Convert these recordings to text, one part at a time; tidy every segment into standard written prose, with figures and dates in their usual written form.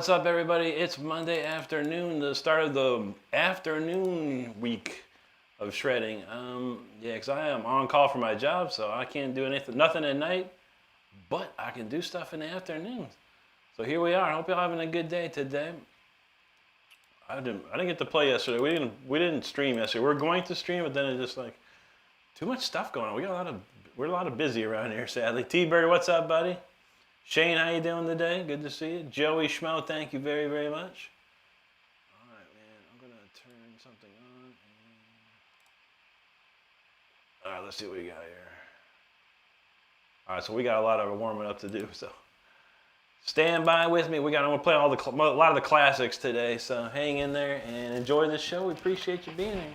what's up, everybody? It's Monday afternoon, the start of the afternoon week of shredding. Yeah, because I am on call for my job, so I can't do nothing at night, but I can do stuff in the afternoons. So here we are. I hope you're having a good day today. I didn't get to play yesterday. We didn't stream yesterday. We're going to stream, but then it's just like too much stuff going on. We're a lot of busy around here, sadly. T-Bird, what's up, buddy? Shane, how you doing today? Good to see you. Joey Schmo, thank you very, very much. All right, man. I'm gonna turn something on. All right, let's see what we got here. All right, so we got a lot of warming up to do. So stand by with me. I'm gonna play a lot of the classics today. So hang in there and enjoy this show. We appreciate you being here.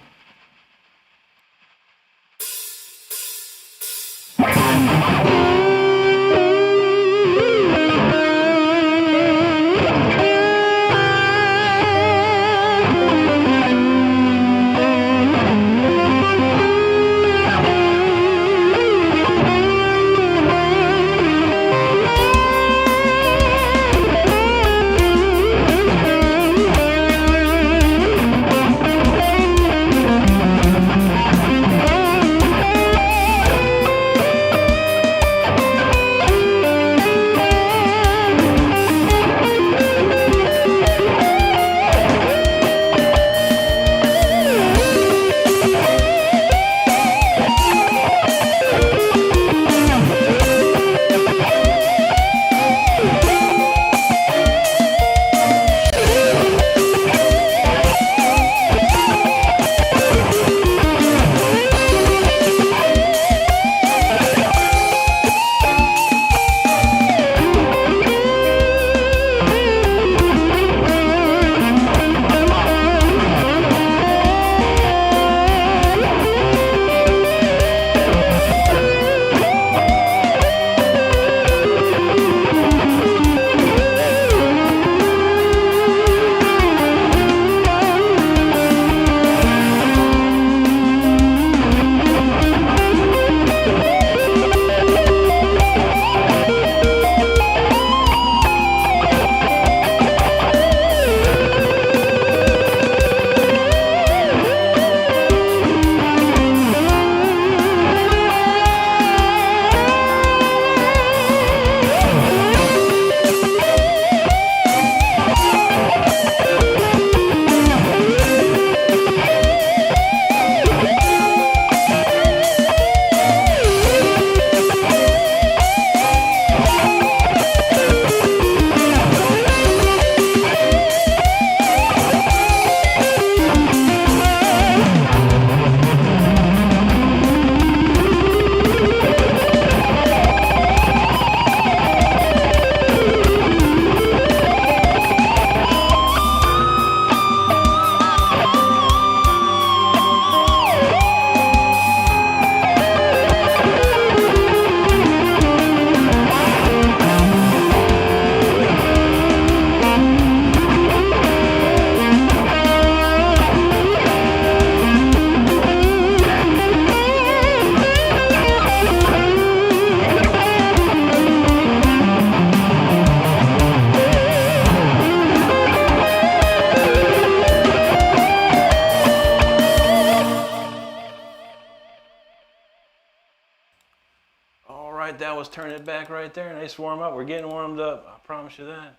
Turn it back right there. Nice warm up. We're getting warmed up. I promise you that.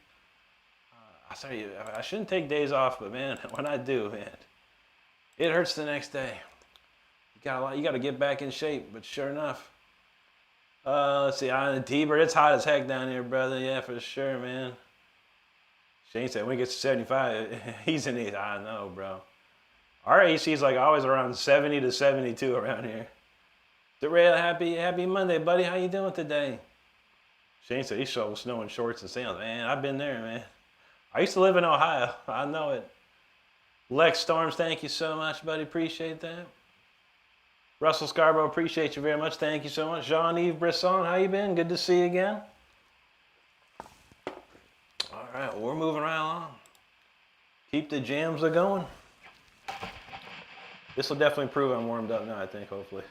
I tell you, I shouldn't take days off, but man, when I do, man, it hurts the next day. You got to get back in shape. But sure enough, let's see. On the T-Bird, it's hot as heck down here, brother. Yeah, for sure, man. Shane said when he gets to 75, he's in the. I know, bro. Our AC is like always around 70 to 72 around here. Real happy Monday, buddy. How you doing today? Shane said he shoveled snow in shorts and sandals. Man, I've been there, man. I used to live in Ohio. I know it. Lex Storms, thank you so much, buddy. Appreciate that. Russell Scarborough, appreciate you very much. Thank you so much. Jean-Yves Brisson, how you been? Good to see you again. All right, well, we're moving right along. Keep the jams a-going. This will definitely prove I'm warmed up now, I think, hopefully.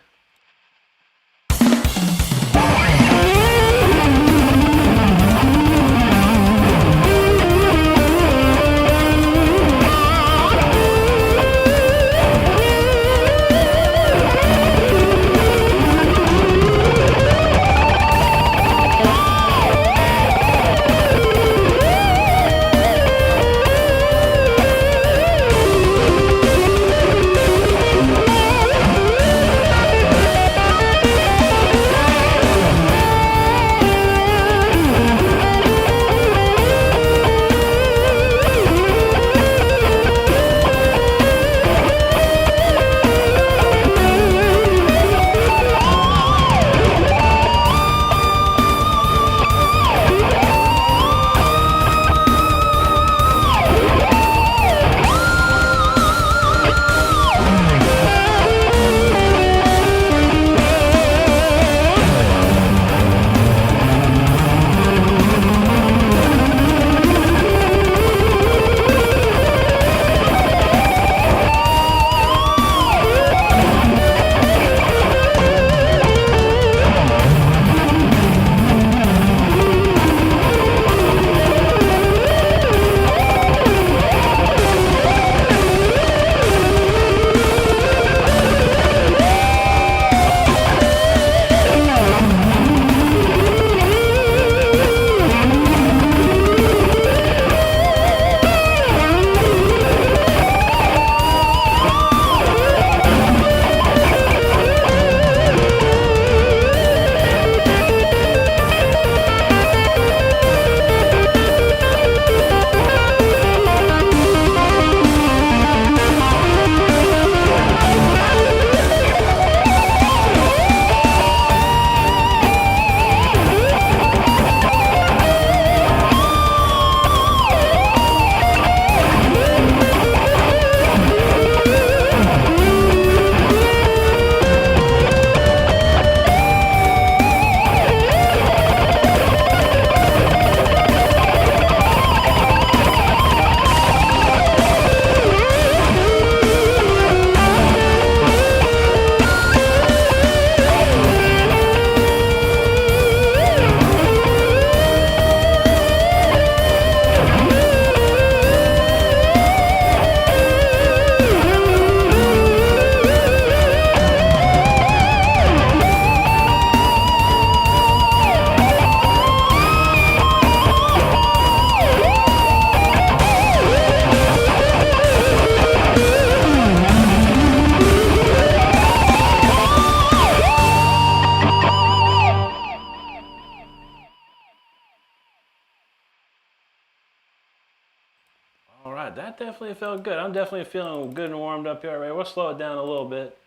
that definitely felt good. I'm definitely feeling good and warmed up here already. We'll slow it down a little bit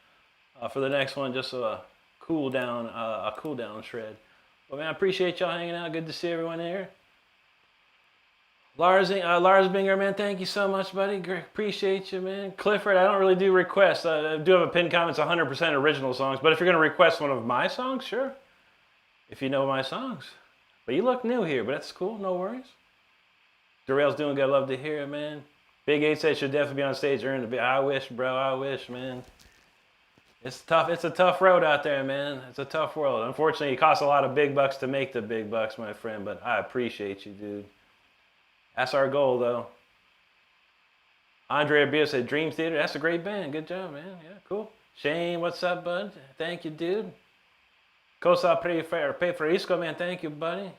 for the next one, just a cool down shred. Well, man, I appreciate y'all hanging out. Good to see everyone here. Lars Binger, man, thank you so much, buddy. Appreciate you, man. Clifford, I don't really do requests. I do have a pinned comment. It's 100% original songs. But if you're going to request one of my songs, sure. If you know my songs. But you look new here, but that's cool. No worries. Darrell's doing good. I love to hear it, man. Big 8 said should definitely be on stage. I wish, bro. I wish, man. It's tough. It's a tough road out there, man. It's a tough world. Unfortunately, it costs a lot of big bucks to make the big bucks, my friend. But I appreciate you, dude. That's our goal, though. Andre Abio said Dream Theater. That's a great band. Good job, man. Yeah, cool. Shane, what's up, bud? Thank you, dude. Cosa Preferisco, man. Thank you, buddy.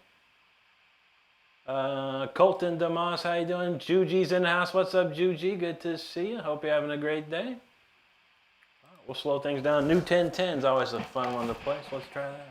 Colton Damas, how you doing? Juji's in the house. What's up, Juji? Good to see you. Hope you're having a great day. We'll slow things down. New 1010 is always a fun one to play, so let's try that.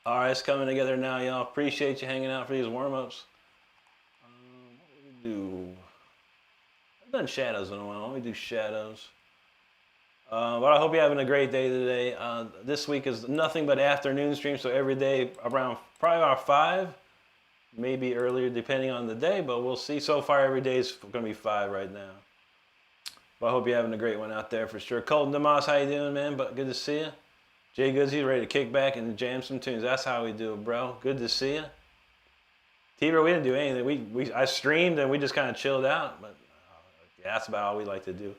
All right, it's coming together now, y'all. Appreciate you hanging out for these warm-ups. What do we do? I've done shadows in a while. Let me do shadows. But I hope you're having a great day today. This week is nothing but afternoon stream, so every day around probably about 5, maybe earlier depending on the day, but we'll see. So far every day is going to be 5 right now. But I hope you're having a great one out there for sure. Colton DeMoss, how you doing, man? But good to see you. Jay Goods, he's ready to kick back and jam some tunes. That's how we do it, bro. Good to see you. T-Bro, we didn't do anything. I streamed and we just kind of chilled out, but yeah, that's about all we like to do.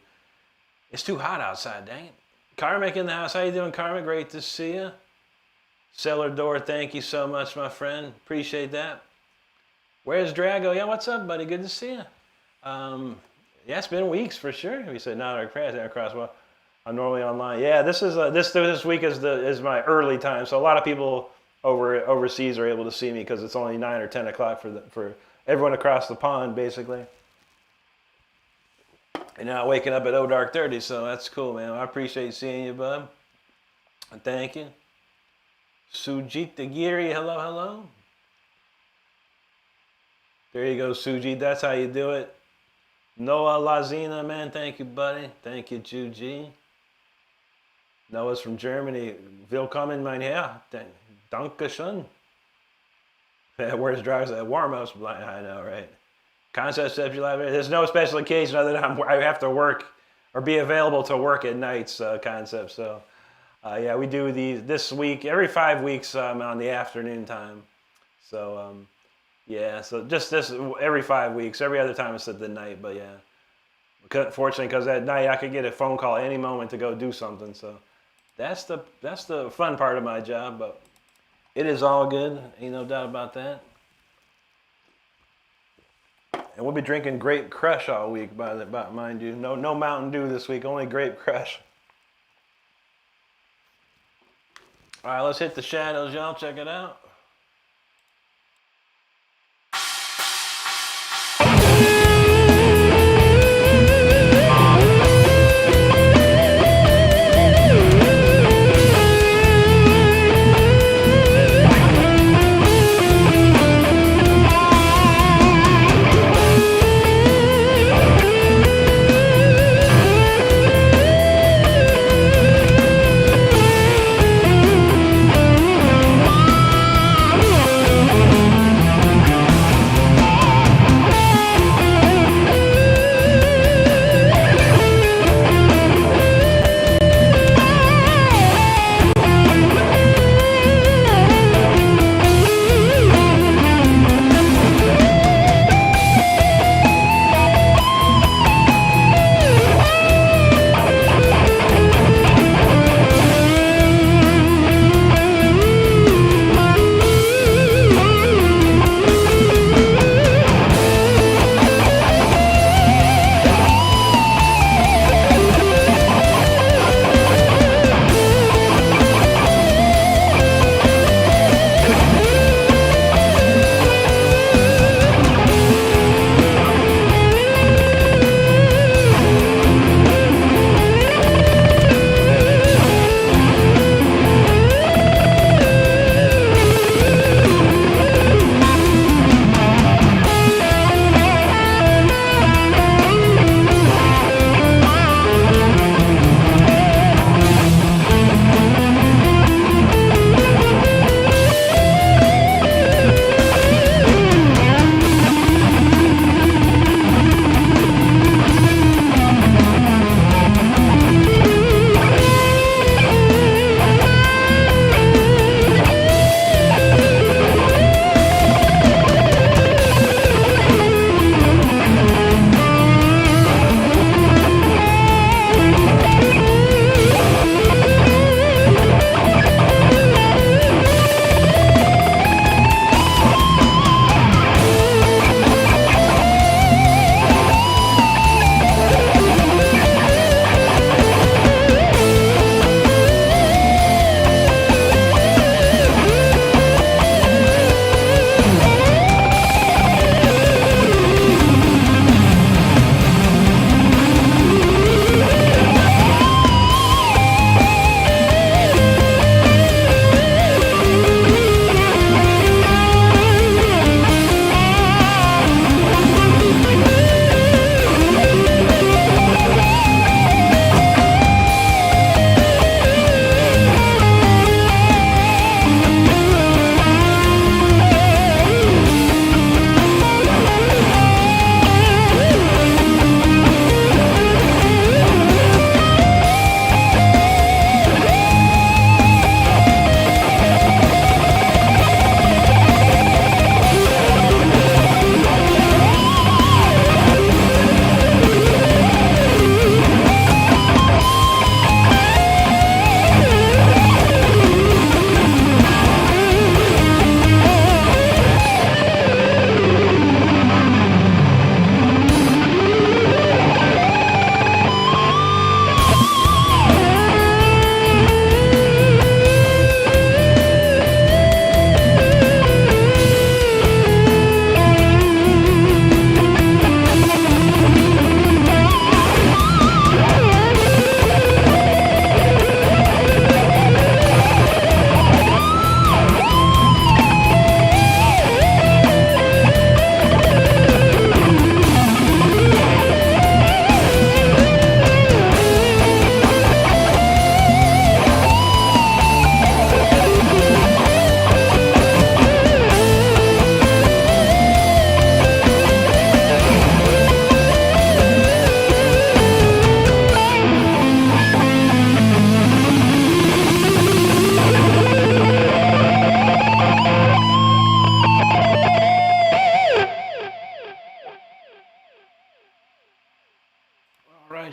It's too hot outside, dang it. Karmic in the house. How you doing, Karmic? Great to see you. Cellar Door, thank you so much, my friend. Appreciate that. Where's Drago? Yeah, what's up, buddy? Good to see you. Yeah, it's been weeks for sure. We said not across. Well, I'm normally online. Yeah, this week is my early time, so a lot of people overseas are able to see me because it's only 9 or 10 o'clock for everyone across the pond, basically. And now waking up at dark 30, so that's cool, man. I appreciate seeing you, bud. Thank you. Sujit Giri, hello, hello. There you go, Sujit. That's how you do it. Noah Lazina, man, thank you, buddy. Thank you, Juji. Noah's from Germany. Willkommen, mein Herr. Dankeschön. Where's drivers at warm-ups? I know, right? Concept Steps Live. There's no special occasion other than I have to work or be available to work at nights, Concept. So, yeah, we do these this week. Every 5 weeks on the afternoon time. So, yeah, so just this every 5 weeks. Every other time it's at the night, but yeah. Fortunately, because at night I could get a phone call any moment to go do something. So that's the fun part of my job, but it is all good. Ain't no doubt about that. And we'll be drinking Grape Crush all week, mind you. No Mountain Dew this week, only Grape Crush. All right, let's hit the shadows, y'all. Check it out.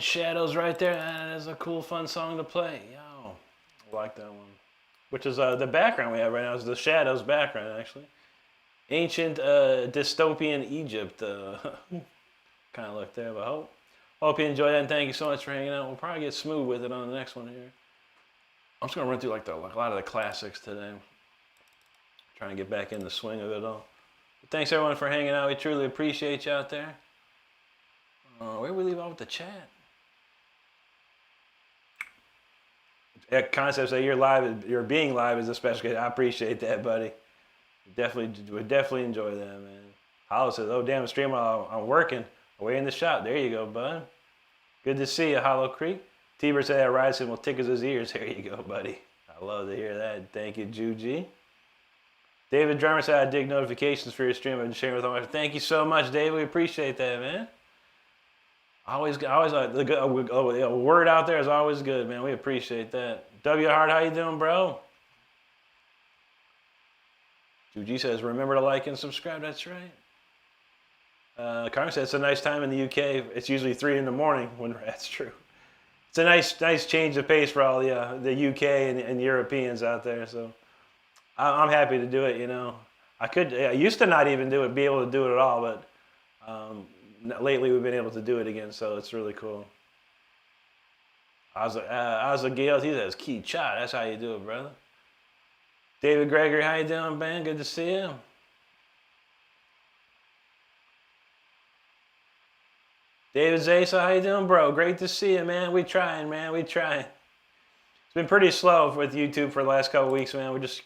Shadows right there. That is a cool, fun song to play. Yo, I like that one. Which is the background we have right now is the Shadows background, actually. Ancient dystopian Egypt kind of look there, but hope you enjoyed that, and thank you so much for hanging out. We'll probably get smooth with it on the next one here. I'm just going to run through like a lot of the classics today. Trying to get back in the swing of it all. But thanks everyone for hanging out. We truly appreciate you out there. Where do we leave off with the chat? Concepts that you're being live is a special case. I appreciate that, buddy. We definitely enjoy that, man. Hollow says, "Oh damn, stream while I'm working away in the shop." There you go, bud. Good to see you, Hollow Creek. T-Bird said that Ryerson will tickle his ears. There you go, buddy. I love to hear that. Thank you, Juji. David Drummer said, "I dig notifications for your stream. I've been sharing with all my." Thank you so much, David. We appreciate that, man. Always a word out there is always good, man. We appreciate that. W Hard, how you doing, bro? Juji says, "Remember to like and subscribe." That's right. Carmen says, "It's a nice time in the UK. It's usually 3 in the morning when." That's true. It's a nice change of pace for all the UK and Europeans out there. So I'm happy to do it. You know, I used to not even be able to do it at all, but lately we've been able to do it again. So it's really cool. Ozza Gale, he says, "Key shot." That's how you do it, brother. David Gregory, how you doing, man? Good to see you. David Zasa, how you doing, bro? Great to see you, man. We trying, man. We trying. It's been pretty slow with YouTube for the last couple weeks, man. We just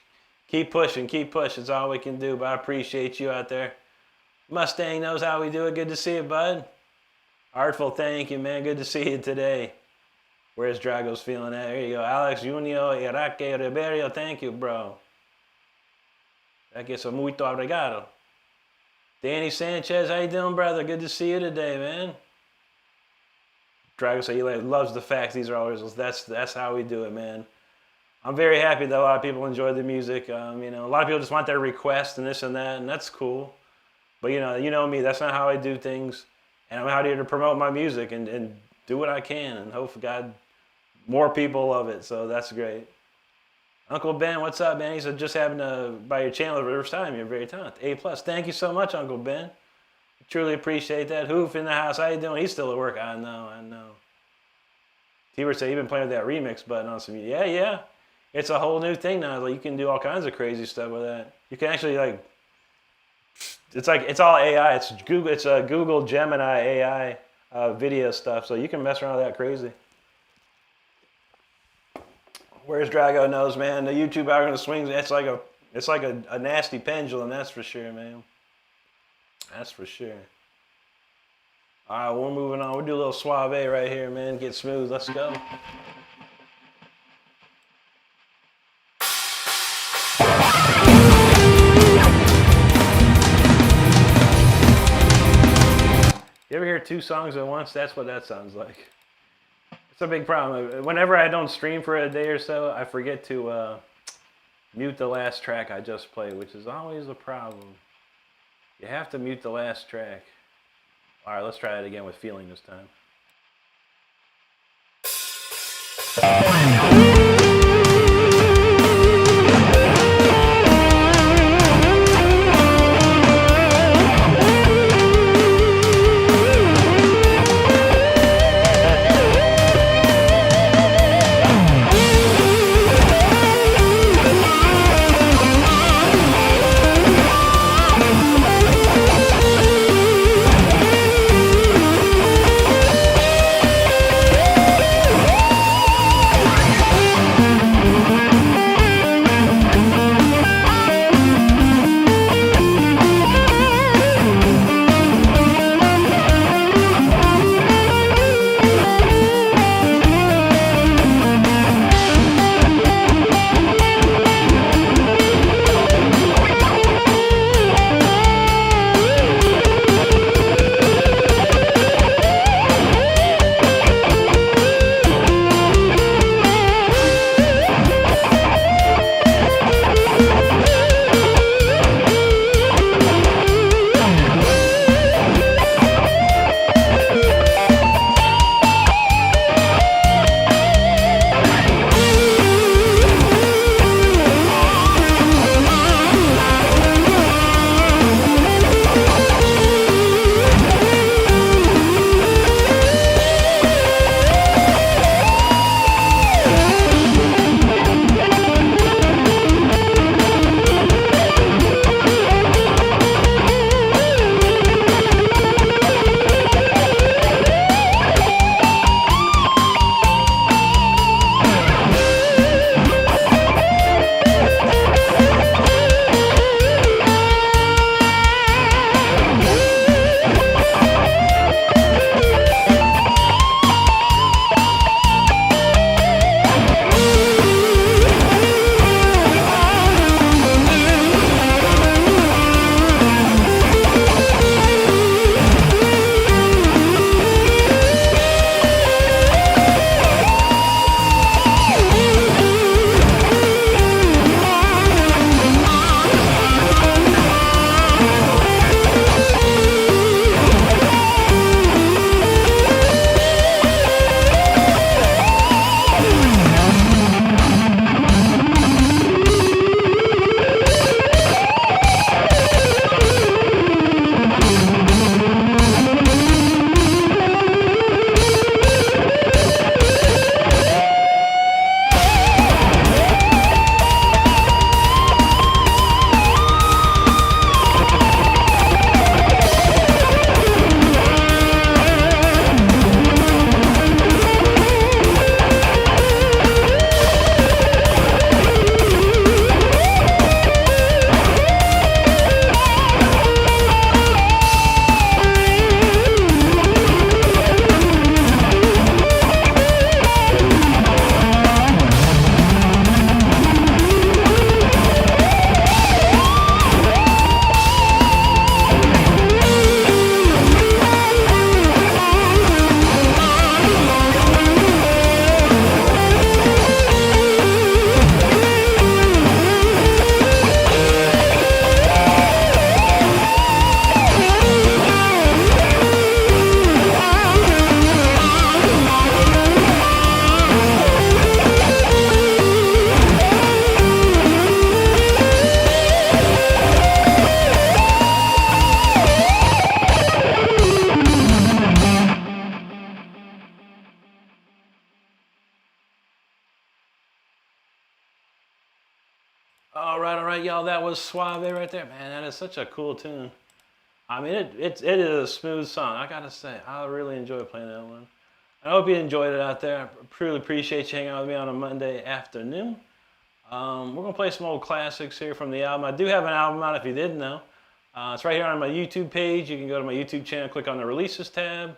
keep pushing. It's all we can do, but I appreciate you out there. Mustang knows how we do it. Good to see you, bud. Artful, thank you, man. Good to see you today. Where's Drago's feeling at? There you go. Alex Junio Iraque Ribeiro, thank you, bro. Gracias, muito obrigado. Danny Sanchez, how you doing, brother? Good to see you today, man. Drago said he loves the facts. These are all results. That's how we do it, man. I'm very happy that a lot of people enjoy the music. You know, a lot of people just want their requests and this and that, and that's cool. But you know me. That's not how I do things. And I'm out here to promote my music and do what I can, and hope God more people love it. So that's great. Uncle Ben, what's up, man? He said, "Just happened to buy your channel the first time. You're very talented." A+. Thank you so much, Uncle Ben. Truly appreciate that. Hoof in the house. How you doing? He's still at work. I know. T-Bird said you've been playing with that remix button on some. Yeah. It's a whole new thing now. Like, you can do all kinds of crazy stuff with that. You can actually it's all AI. It's Google. It's a Google Gemini AI video stuff. So you can mess around with that crazy. Where's Drago knows, man. The YouTube algorithm swings. It's like a nasty pendulum. That's for sure, man. That's for sure. All right, we're moving on. We'll do a little suave right here, man. Get smooth. Let's go. You ever hear 2 songs at once? That's what that sounds like. It's a big problem. Whenever I don't stream for a day or so, I forget to mute the last track I just played, which is always a problem. You have to mute the last track. All right, let's try it again with feeling this time. y'all, that was Suave right there. Man, that is such a cool tune. I mean, it is a smooth song. I gotta say, I really enjoy playing that one. I hope you enjoyed it out there. I truly appreciate you hanging out with me on a Monday afternoon. We're gonna play some old classics here from the album. I do have an album out if you didn't know. It's right here on my YouTube page. You can go to my YouTube channel, click on the releases tab,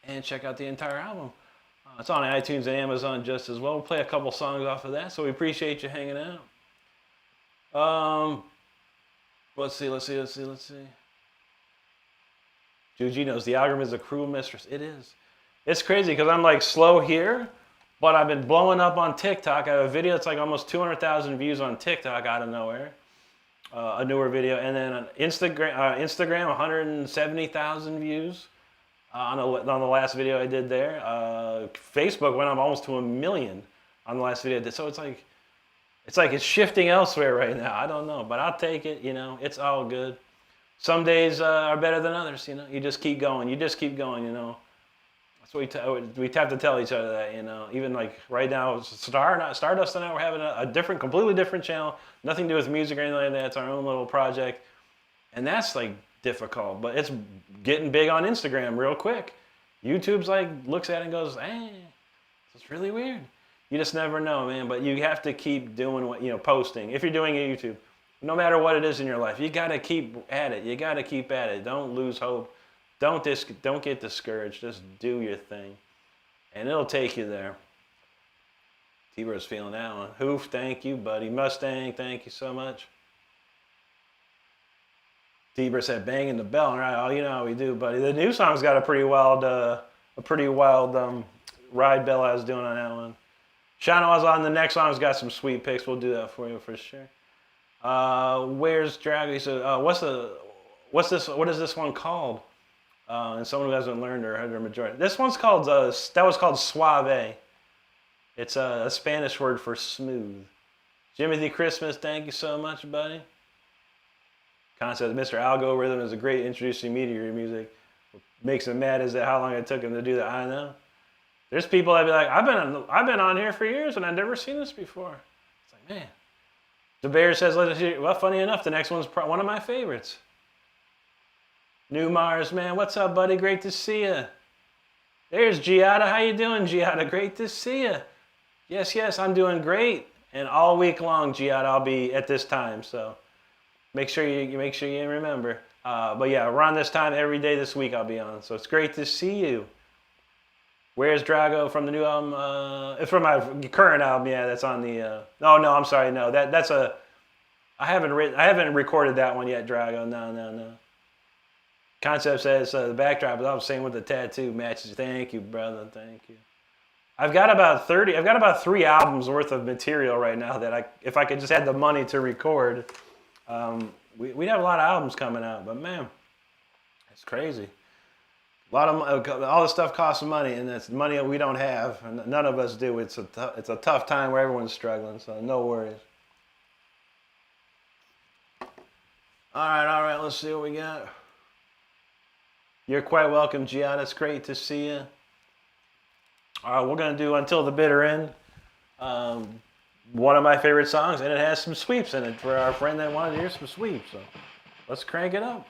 and check out the entire album. It's on iTunes and Amazon just as well. We'll play a couple songs off of that, so we appreciate you hanging out. Let's see. Juji knows the algorithm is a cruel mistress. It is. It's crazy because I'm like slow here, but I've been blowing up on TikTok. I have a video that's like almost 200,000 views on TikTok out of nowhere. A newer video. And then on Instagram 170,000 views on the last video I did there. Facebook went up almost to 1 million on the last video I did. So it's like it's shifting elsewhere right now. I don't know, but I'll take it. You know, it's all good. Some days are better than others, you know. You just keep going. You know. That's what we have to tell each other that, you know. Even like right now, Stardust and I, we're having a completely different channel. Nothing to do with music or anything like that. It's our own little project. And that's like difficult, but it's getting big on Instagram real quick. YouTube's like, looks at it and goes, hey, it's really weird. You just never know, man. But you have to keep doing what, you know, posting. If you're doing a YouTube, no matter what it is in your life, you got to keep at it. You got to keep at it. Don't lose hope. Don't get discouraged. Just do your thing, and it'll take you there. T-Bird's feeling that one. Hoof, thank you, buddy. Mustang, thank you so much. T-Bird said, banging the bell. All right, oh, you know how we do, buddy. The new song's got a pretty wild ride bell I was doing on that one. Shana was on the next song's got some sweet picks. We'll do that for you for sure. Where's Drago? He said, what is this one called? And someone who hasn't learned or heard the majority. This one's called, that was called Suave. It's a Spanish word for smooth. Jimothy Christmas, thank you so much, buddy. Concept, Mr. Algorithm is a great introducing me to your music. What makes him mad is that how long it took him to do that. I know. There's people that be like, I've been on here for years and I've never seen this before. It's like, man. The Bear says, well, funny enough, the next one's one of my favorites. New Mars, man, what's up, buddy? Great to see you. There's Giada. How you doing, Giada? Great to see you. Yes, I'm doing great. And all week long, Giada, I'll be at this time. So make sure you remember. But yeah, around this time every day this week I'll be on. So it's great to see you. Where's Drago from the new album? It's from my current album. Yeah, that's on the. No, I'm sorry. No, that's a. I haven't recorded that one yet, Drago. No. Concept says the backdrop is all the same with the tattoo matches. Thank you, brother. Thank you. I've got about 3 albums worth of material right now that if I could just have the money to record, we'd have a lot of albums coming out. But man, it's crazy. All this stuff costs money, and it's money that we don't have, and none of us do. It's a tough time where everyone's struggling. So no worries. All right. Let's see what we got. You're quite welcome, Gianna. It's great to see you. All right, we're going to do Until the Bitter End. One of my favorite songs, and it has some sweeps in it for our friend that wanted to hear some sweeps. So let's crank it up.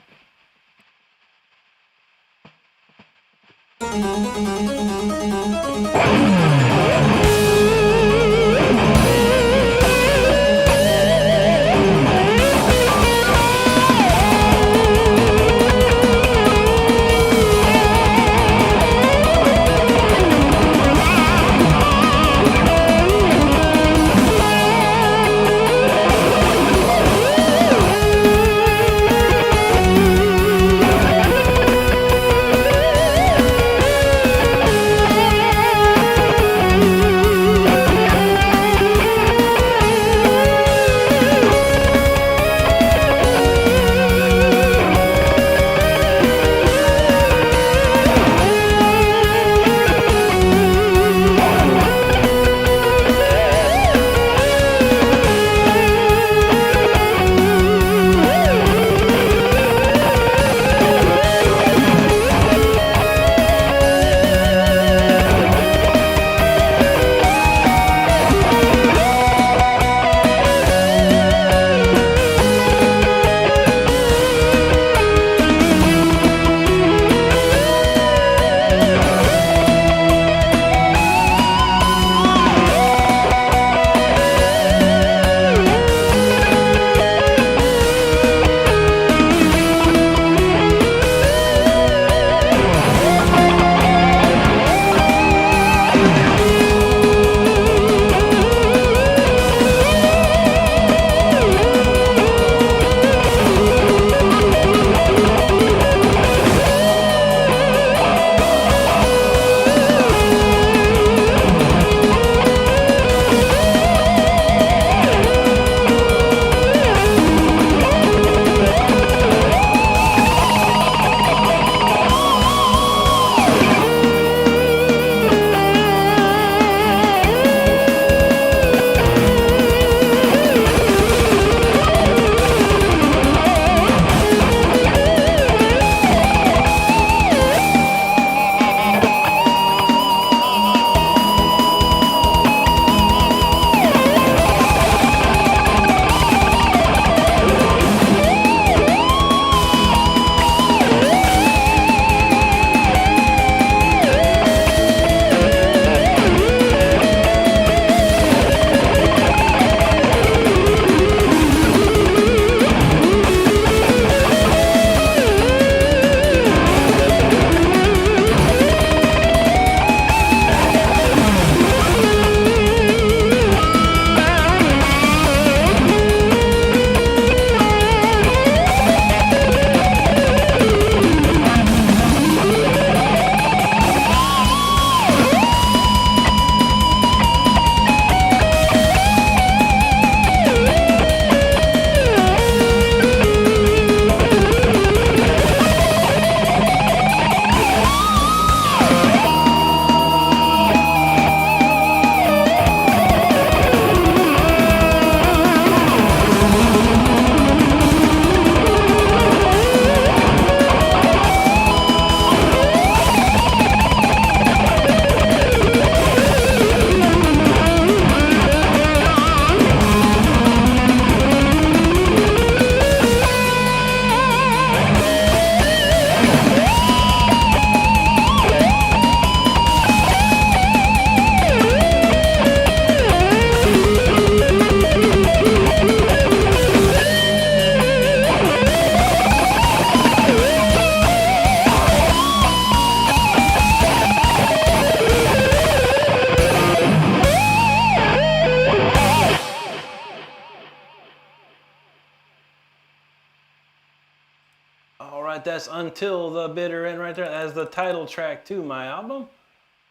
All right, that's Until the Bitter End right there. That's the title track to my album.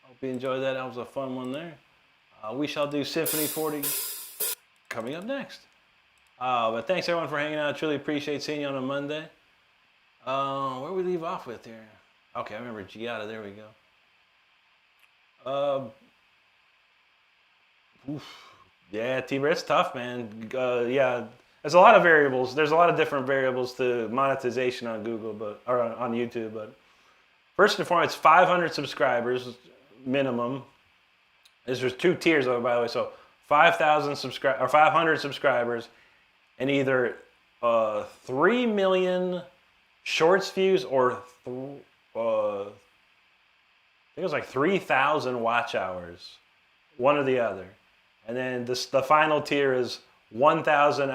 Hope you enjoyed that. That was a fun one there. We shall do Symphony 40 coming up next. But thanks everyone for hanging out. Truly appreciate seeing you on a Monday. Where we leave off with here? Okay, I remember Giada. There we go. Yeah, T-Bird, it's tough, man. Yeah, there's a lot of variables. There's a lot of different variables to monetization on Google, or on YouTube. But first and foremost, it's 500 subscribers minimum. There's 2 tiers of it, by the way. So 5,000 subscribers or 500 subscribers, and either 3 million shorts views or I think it was like 3,000 watch hours, one or the other. And then the final tier is 4,000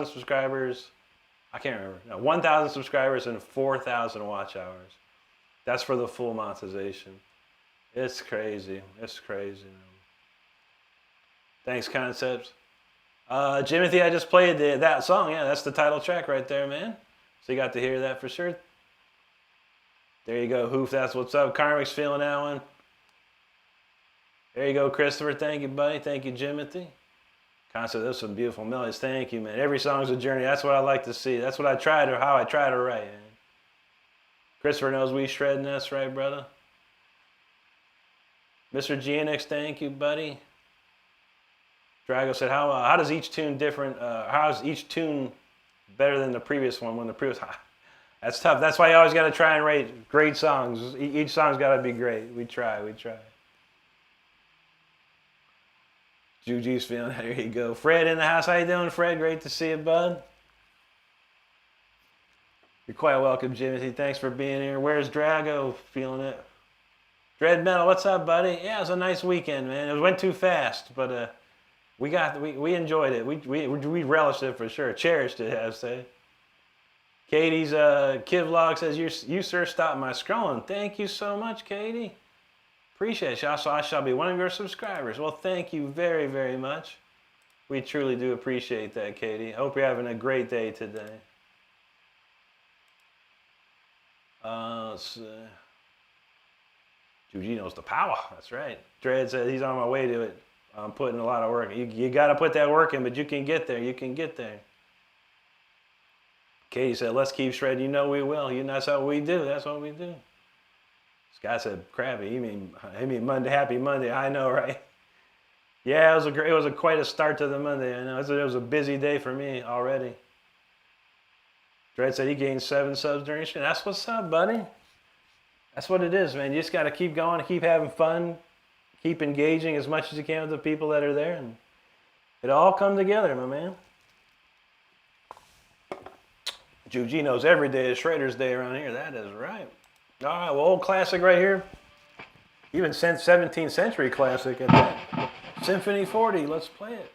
subscribers. I can't remember. No, 1,000 subscribers and 4,000 watch hours. That's for the full monetization. It's crazy. It's crazy. Thanks, Concepts. Jimothy, I just played that song. Yeah, that's the title track right there, man. So you got to hear that for sure. There you go, Hoof. That's what's up. Karmic's feeling that one. There you go, Christopher. Thank you, buddy. Thank you, Jimothy. Concept, those are some beautiful melodies. Thank you, man. Every song's a journey. That's what I like to see. That's what how I try to write, man. Christopher knows we shredding. That's right, brother. Mr. GNX, thank you, buddy. Drago said, how does each tune different? How is each tune better than the previous one? When the previous, that's tough. That's why you always got to try and write great songs. Each song's got to be great. We try. Juju's feeling. There you go. Fred in the house. How you doing, Fred? Great to see you, bud. You're quite welcome, Jimothy. Thanks for being here. Where's Drago? Feeling it. Dread Metal, what's up, buddy? Yeah, it was a nice weekend, man. It went too fast, but we enjoyed it. We relished it for sure. Cherished it, I say. Katie's Kid Vlog says, you sir stopped my scrolling. Thank you so much, Katie. Appreciate it. Also, I shall be one of your subscribers. Well, thank you very, very much. We truly do appreciate that, Katie. I hope you're having a great day today. Let's see. Juji knows the power. That's right. Dread says he's on my way to it. I'm putting a lot of work. You got to put that work in, but you can get there. You can get there. Katie said, let's keep shredding. You know we will. That's what we do. That's what we do. Scott said, "Crabby, you mean Monday? Happy Monday." I know, right? Yeah, it was quite a start to the Monday. I know it was a busy day for me already. Dredd said he gained 7 subs during stream. That's what's up, buddy. That's what it is, man. You just got to keep going, keep having fun, keep engaging as much as you can with the people that are there, and it'll all come together, my man. Juji knows every day is Shredder's Day around here. That is right. All right, well, old classic right here. Even 17th century classic at that. Symphony 40, let's play it.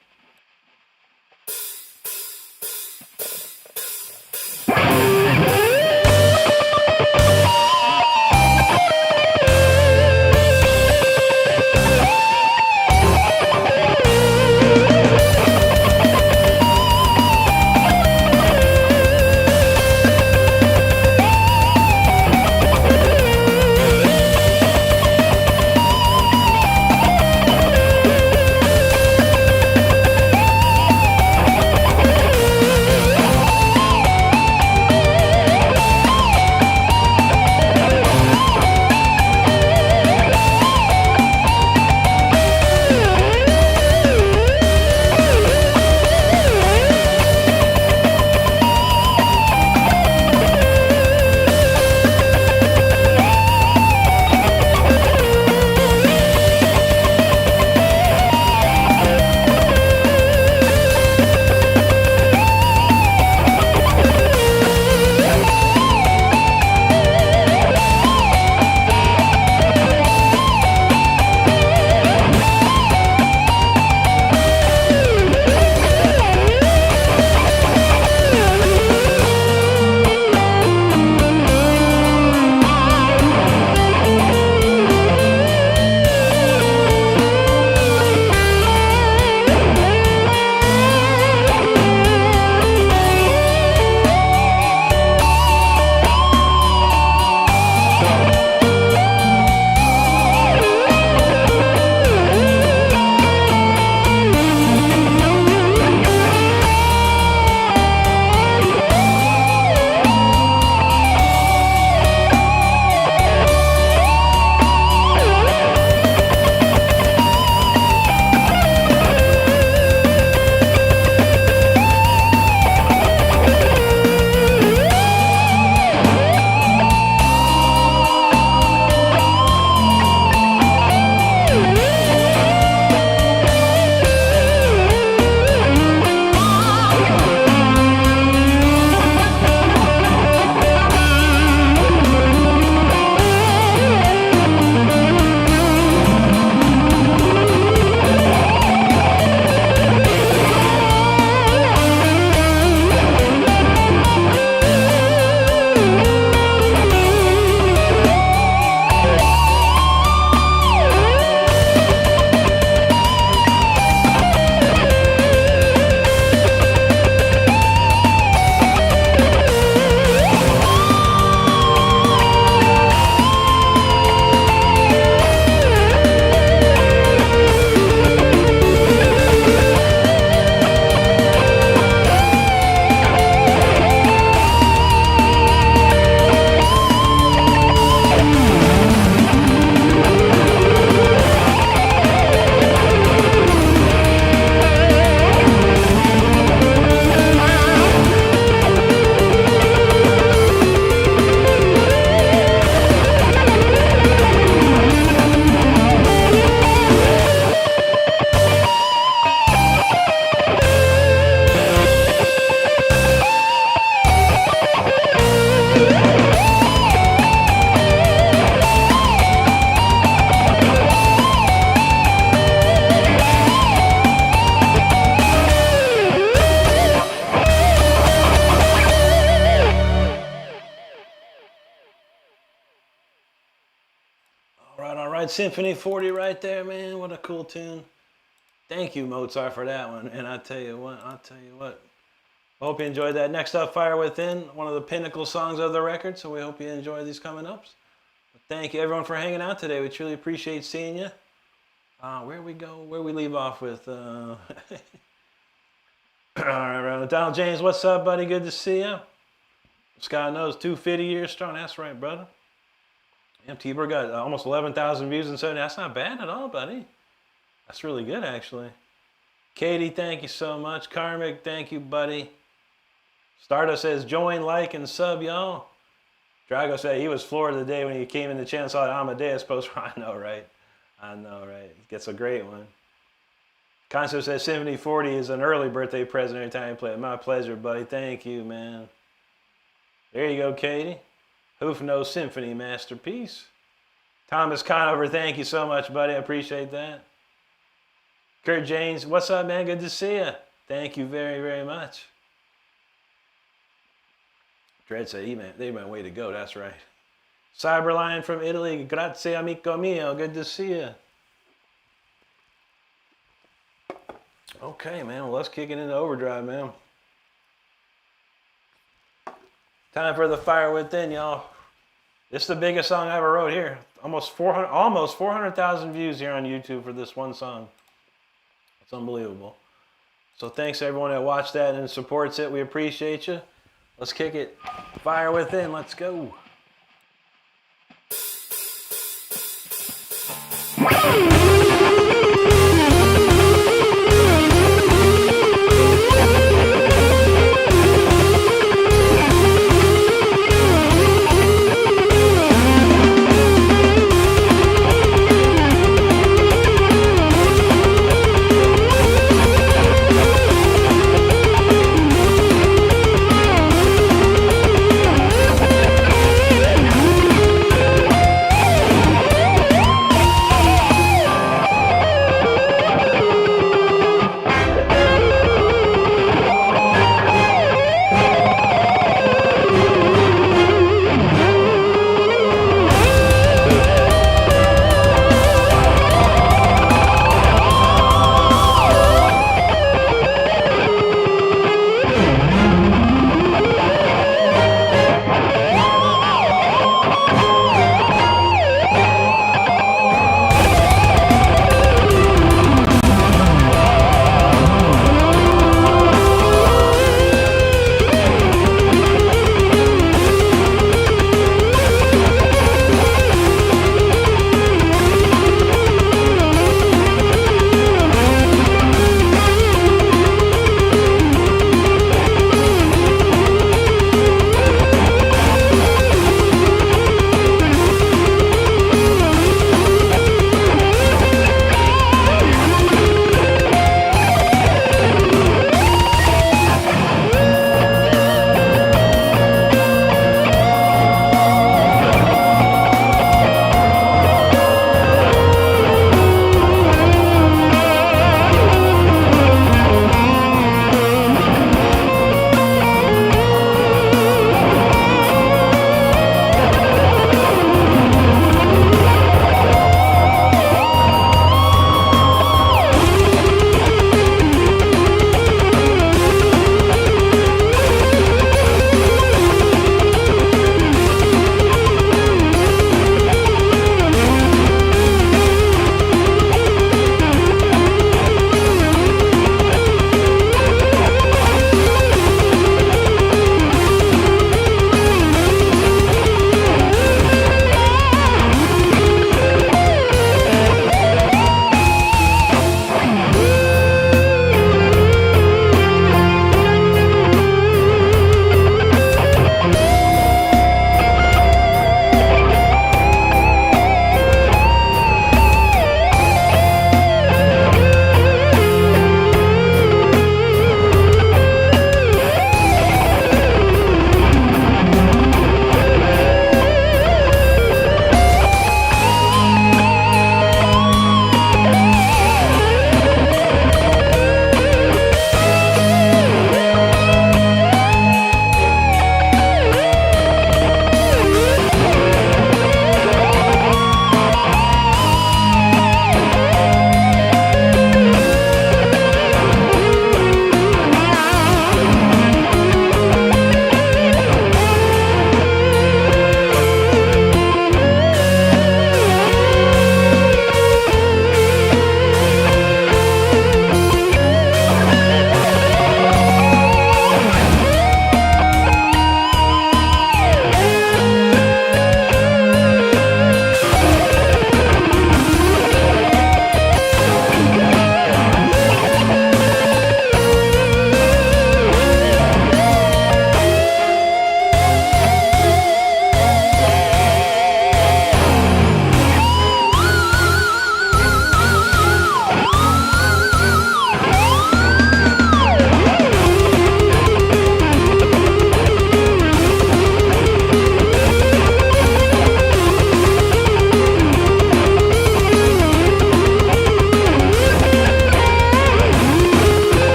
Mozart Symphony 40 right there, man. What a cool tune. Thank you, Mozart, for that one. And I'll tell you what. Hope you enjoyed that. Next up, Fire Within, one of the pinnacle songs of the record. So we hope you enjoy these coming ups. But thank you, everyone, for hanging out today. We truly appreciate seeing you. Where we go? Where we leave off with? All right, Donald James, what's up, buddy? Good to see you. Scott knows 250 years strong. That's right, brother. T-Bird got almost 11,000 views in 7 days. That's not bad at all, buddy. That's really good, actually. Katie, thank you so much. Karmic, thank you, buddy. Stardust says, join, like, and sub, y'all. Drago said he was floored the day when he came in the channel, saw the Amadeus post. I know, right? He gets a great one. Concept says Symphony 40 is an early birthday present every time you play it. My pleasure, buddy. Thank you, man. There you go, Katie. Hoof Nose Symphony masterpiece. Thomas Conover, thank you so much, buddy. I appreciate that. Kurt James, what's up, man? Good to see you. Thank you very, very much. Dread said, they went way to go. That's right. Cyberlion from Italy. Grazie, amico mio. Good to see you. Okay, man. Well, let's kick it into overdrive, man. Time for the Fire Within, y'all. This is the biggest song I ever wrote here. Almost 400,000 views here on YouTube for this one song. It's unbelievable. So thanks to everyone that watched that and supports it. We appreciate you. Let's kick it. Fire Within. Let's go.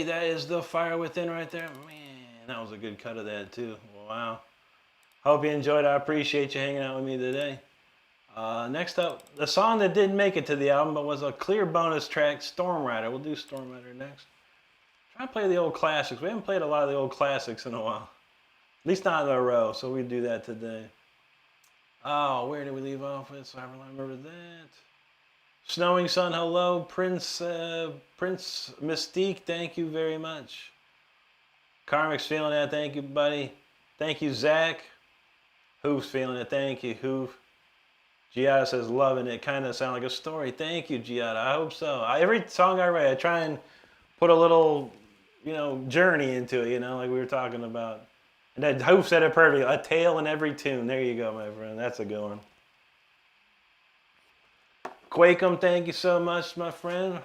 that is The Fire Within right there. Man, that was a good cut of that too. Wow. Hope you enjoyed. I appreciate you hanging out with me today. Next up, the song that didn't make it to the album but was a clear bonus track, Storm Rider. We'll do Storm Rider next. Try to play the old classics. We haven't played a lot of the old classics in a while. At least not in a row, so we do that today. Oh, where did we leave off with? So I remember that. Snowing Sun, hello. Prince Mystique, thank you very much. Karmic's feeling that, thank you, buddy. Thank you, Zach. Hoof's feeling it, thank you, Hoof. Giada says, loving it. Kind of sound like a story. Thank you, Giada. I hope so. Every song I write, I try and put a little, journey into it, like we were talking about. And that Hoof said it perfectly. A tale in every tune. There you go, my friend. That's a good one. Quake'em, thank you so much, my friend.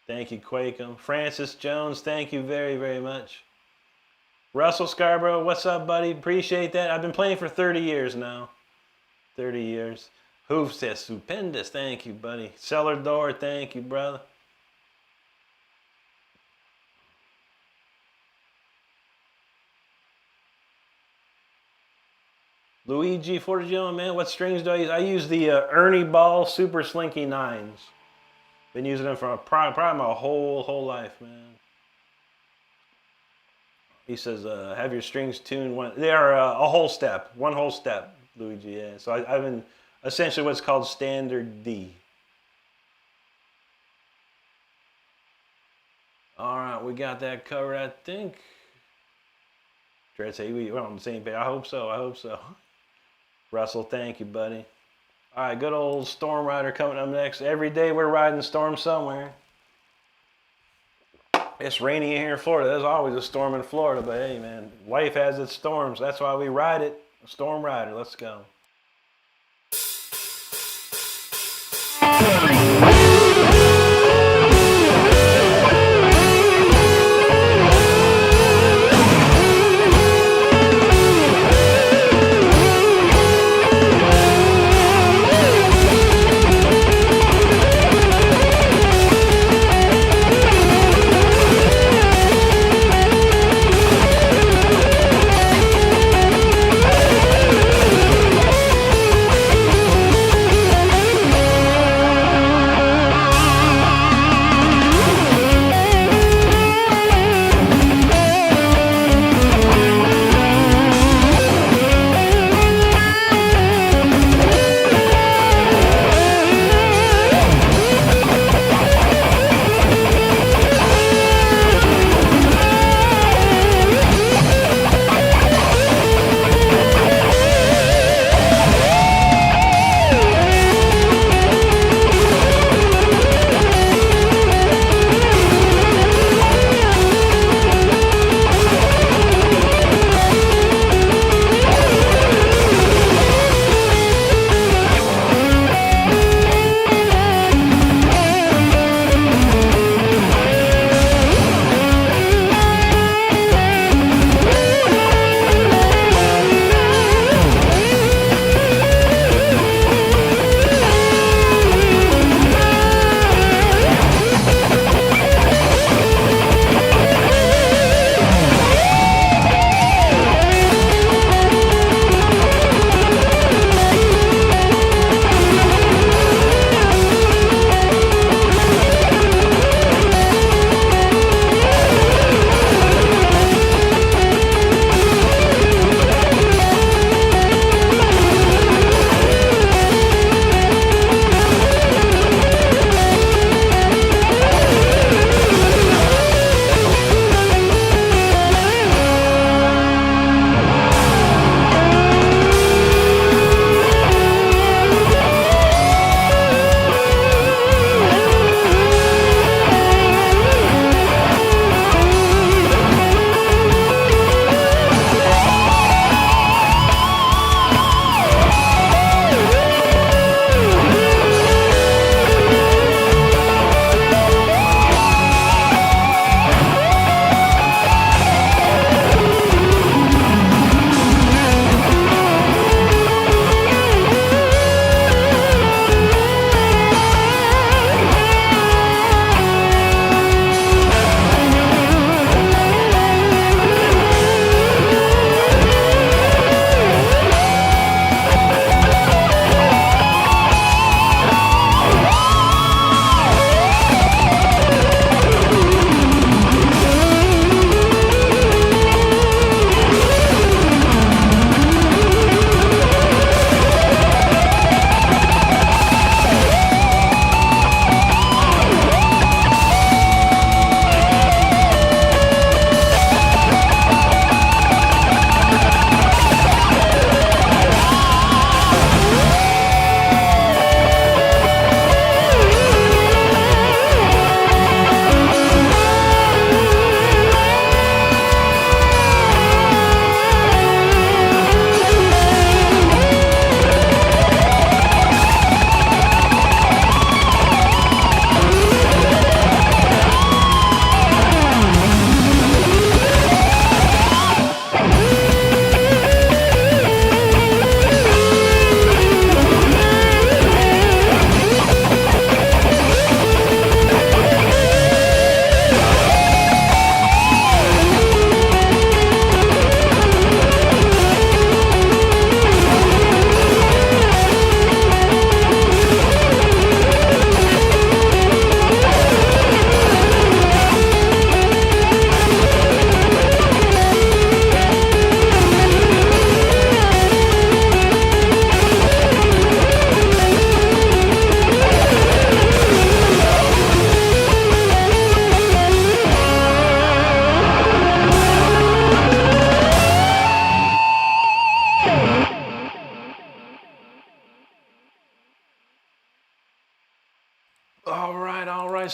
Thank you, Quake'em. Francis Jones, thank you very, very much. Russell Scarborough, what's up, buddy? Appreciate that. I've been playing for 30 years now. 30 years. Hoof says, stupendous. Thank you, buddy. Cellar Door, thank you, brother. Luigi Forgione, man, what strings do I use? I use the Ernie Ball Super Slinky 9s. Been using them for probably my whole life, man. He says, have your strings tuned. They are a whole step, one whole step, Luigi, yeah. So I've been essentially what's called standard D. All right, we got that covered, I think. Try to say we're on the same page. I hope so. Russell, thank you, buddy. All right, good old Storm Rider coming up next. Every day we're riding the storm somewhere. It's rainy here in Florida. There's always a storm in Florida, but hey, man, life has its storms. That's why we ride it. Storm Rider, let's go.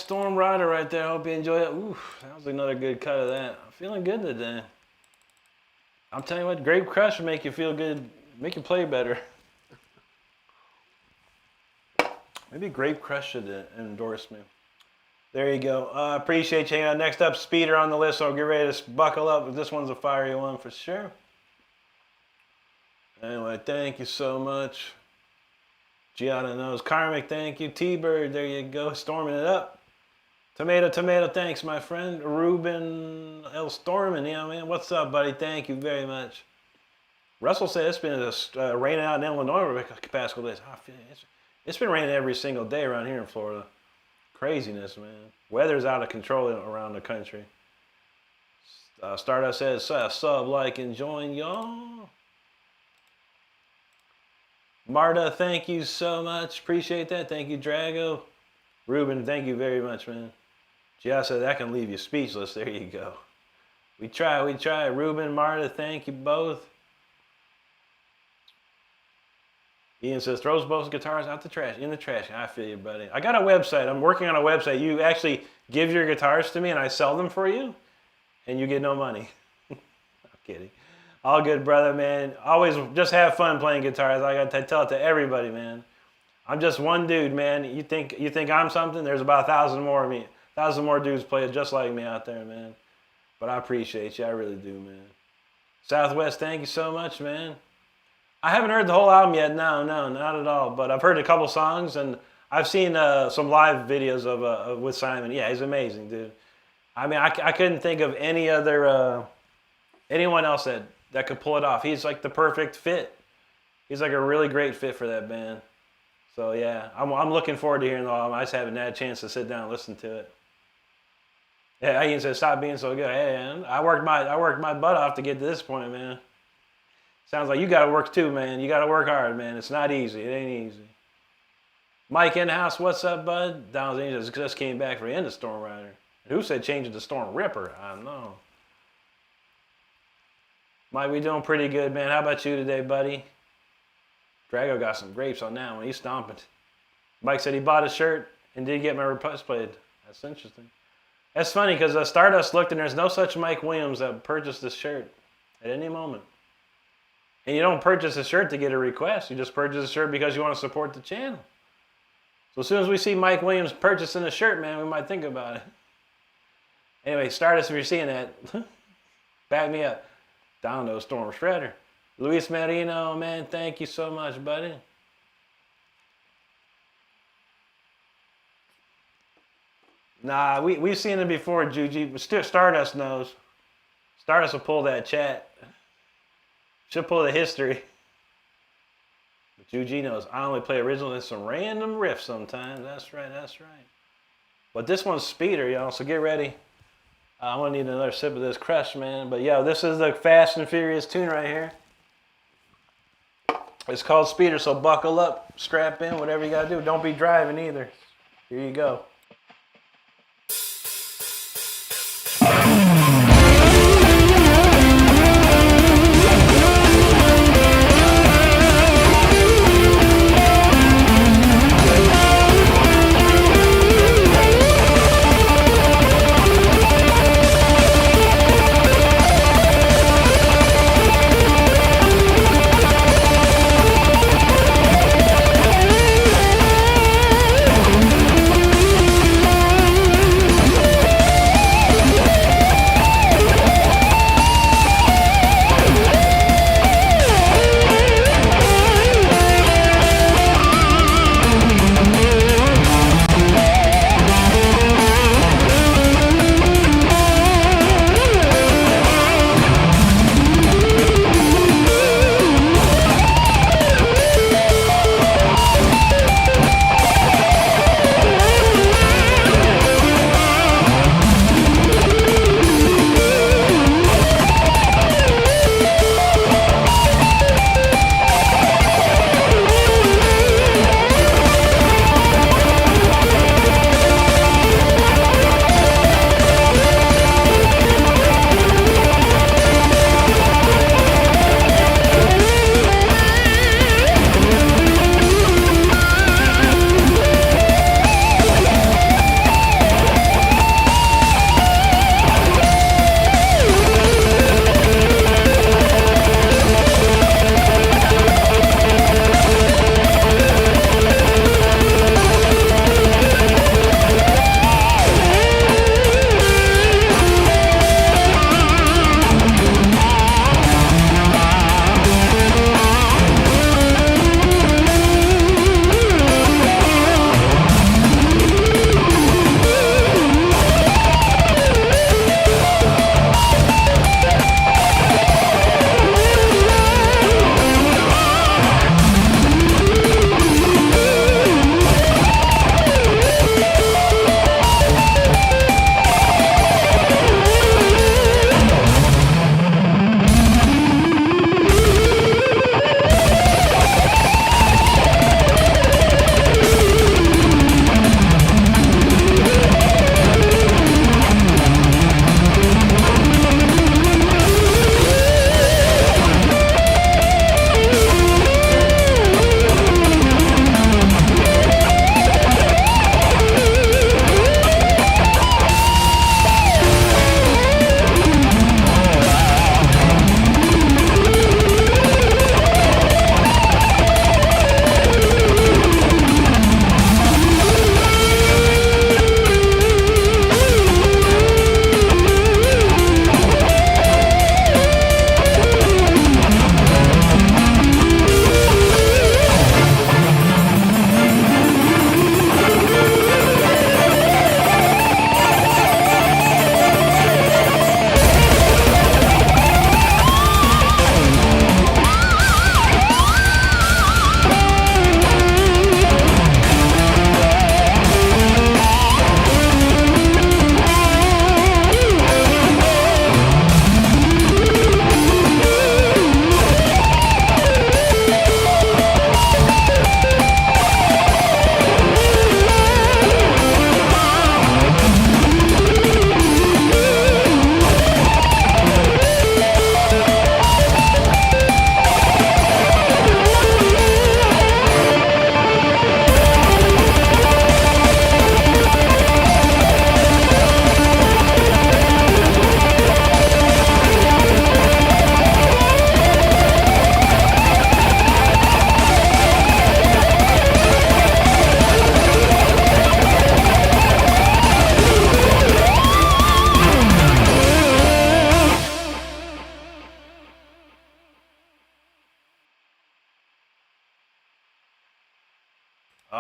Storm Rider right there. I hope you enjoy it. Ooh, that was another good cut of that. I'm feeling good today. I'm telling you what, Grape Crush will make you feel good, make you play better. Maybe Grape Crush should endorse me. There you go. Appreciate you. Next up, Speeder on the list, so get ready to buckle up. This one's a fiery one for sure. Anyway, thank you so much. Gianna knows. Karmic, thank you. T-Bird, there you go. Storming it up. Tomato, thanks, my friend. Ruben L. Stormin, yeah, man. What's up, buddy? Thank you very much. Russell said it's been raining out in Illinois for the past couple days. It's been raining every single day around here in Florida. Craziness, man. Weather's out of control around the country. Stardust says, sub, like, and join y'all. Marta, thank you so much. Appreciate that. Thank you, Drago. Ruben, thank you very much, man. Gia said that can leave you speechless. There you go. We try. Ruben, Marta, thank you both. Ian says, throws both guitars out the trash, in the trash. I feel you, buddy. I got a website. I'm working on a website. You actually give your guitars to me and I sell them for you and you get no money. I'm kidding. All good, brother, man. Always just have fun playing guitars. I got to tell it to everybody, man. I'm just one dude, man. You think I'm something? There's about 1,000 more of me. 1,000 more dudes play it just like me out there, man. But I appreciate you. I really do, man. Southwest, thank you so much, man. I haven't heard the whole album yet. No, not at all. But I've heard a couple songs, and I've seen some live videos of with Simon. Yeah, he's amazing, dude. I mean, I couldn't think of any other anyone else that could pull it off. He's like the perfect fit. He's like a really great fit for that band. So yeah, I'm looking forward to hearing the album. I just haven't had a chance to sit down and listen to it. Yeah, Ian said, stop being so good. Hey, man, I worked my butt off to get to this point, man. Sounds like you got to work too, man. You got to work hard, man. It's not easy. It ain't easy. Mike in the house, what's up, bud? Donald Angels just came back for the end of Storm Rider. Who said change it to Storm Ripper? I don't know. Mike, we doing pretty good, man. How about you today, buddy? Drago got some grapes on that one. He's stomping. Mike said he bought a shirt and did get my request played. That's interesting. That's funny because Stardust looked and there's no such Mike Williams that purchased this shirt at any moment. And you don't purchase a shirt to get a request. You just purchase a shirt because you want to support the channel. So as soon as we see Mike Williams purchasing a shirt, man, we might think about it. Anyway, Stardust, if you're seeing that, back me up. Down to Storm Shredder. Luis Marino, man, thank you so much, buddy. Nah, we've seen it before, Juji, but still Stardust knows. Stardust will pull that chat. She'll pull the history. But Juji knows I only play original and some random riffs sometimes. That's right. But this one's Speeder, y'all, so get ready. I'm going to need another sip of this Crush, man. But, yeah, this is the Fast and Furious tune right here. It's called Speeder, so buckle up, strap in, whatever you got to do. Don't be driving either. Here you go.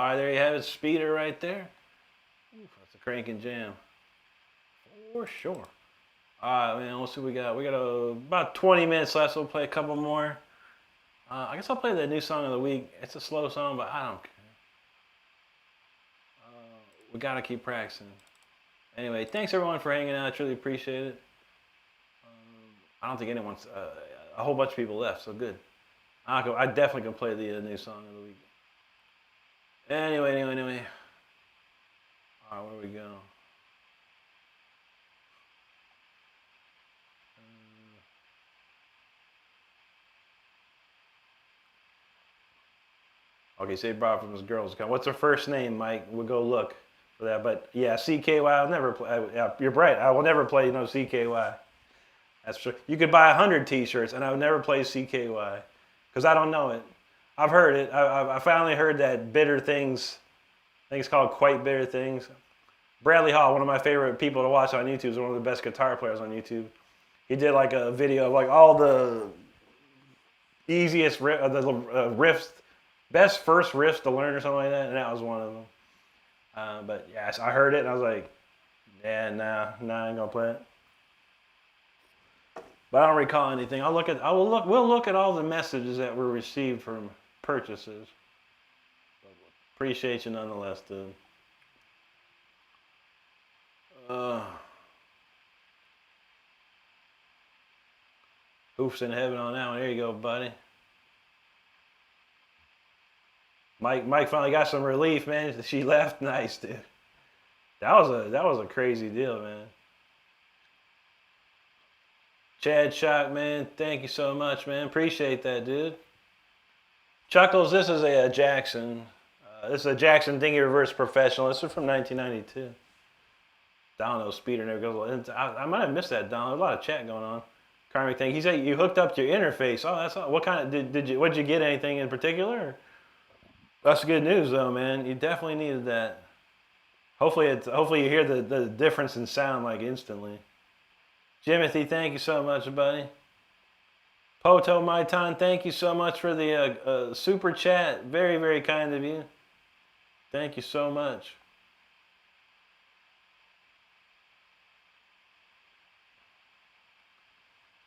All right, there you have it, speeder right there. Oof, that's a cranking jam. For sure. All right, man, let's see what we got. We got about 20 minutes left, so we'll play a couple more. I guess I'll play the new song of the week. It's a slow song, but I don't care. We got to keep practicing. Anyway, thanks everyone for hanging out. I truly appreciate it. I don't think anyone's, a whole bunch of people left, so good. I definitely can play the new song of the week. Anyway. All right, where we go? Okay, so he brought it from his girls' account. What's her first name, Mike? We'll go look for that. But yeah, CKY, I'll never play. Yeah, you're right. I will never play CKY. That's true. You could buy 100 T-shirts, and I would never play CKY because I don't know it. I've heard it. I finally heard that Bitter Things. I think it's called Quite Bitter Things. Bradley Hall, one of my favorite people to watch on YouTube, is one of the best guitar players on YouTube. He did like a video of like all the easiest riffs, best first riffs to learn or something like that, and that was one of them. But yeah, I heard it and I was like, yeah, nah, I ain't gonna play it. But I don't recall anything. We'll look at all the messages that were received from purchases. But appreciate you nonetheless, dude. Hoofs in heaven on that one. There you go, buddy. Mike finally got some relief, man. She left. Nice, dude. That was a crazy deal, man. Chad Shock, man, thank you so much, man. Appreciate that, dude. Chuckles, this is a Jackson. This is a Jackson Dinghy Reverse Professional. This is from 1992. Dono speeder never goes. I might have missed that, Don. There's a lot of chat going on. Karmic thing. He said you hooked up to your interface. Oh, that's what kind of did you get anything in particular? That's good news, though, man. You definitely needed that. Hopefully you hear the difference in sound like instantly. Jimothy, thank you so much, buddy. Poto Maitan, thank you so much for the super chat. Very, very kind of you. Thank you so much.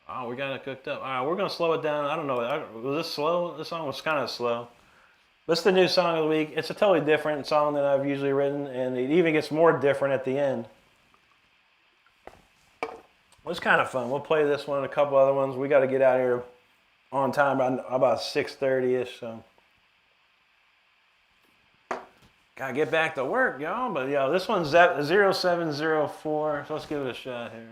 Oh, we got it cooked up. All right, we're going to slow it down. I don't know. Was this slow? This song was kind of slow. This is the new song of the week. It's a totally different song than I've usually written, and it even gets more different at the end. It was kind of fun. We'll play this one and a couple other ones. We got to get out of here on time about 6:30-ish. So got to get back to work, y'all. But, yeah, this one's 0704. So let's give it a shot here.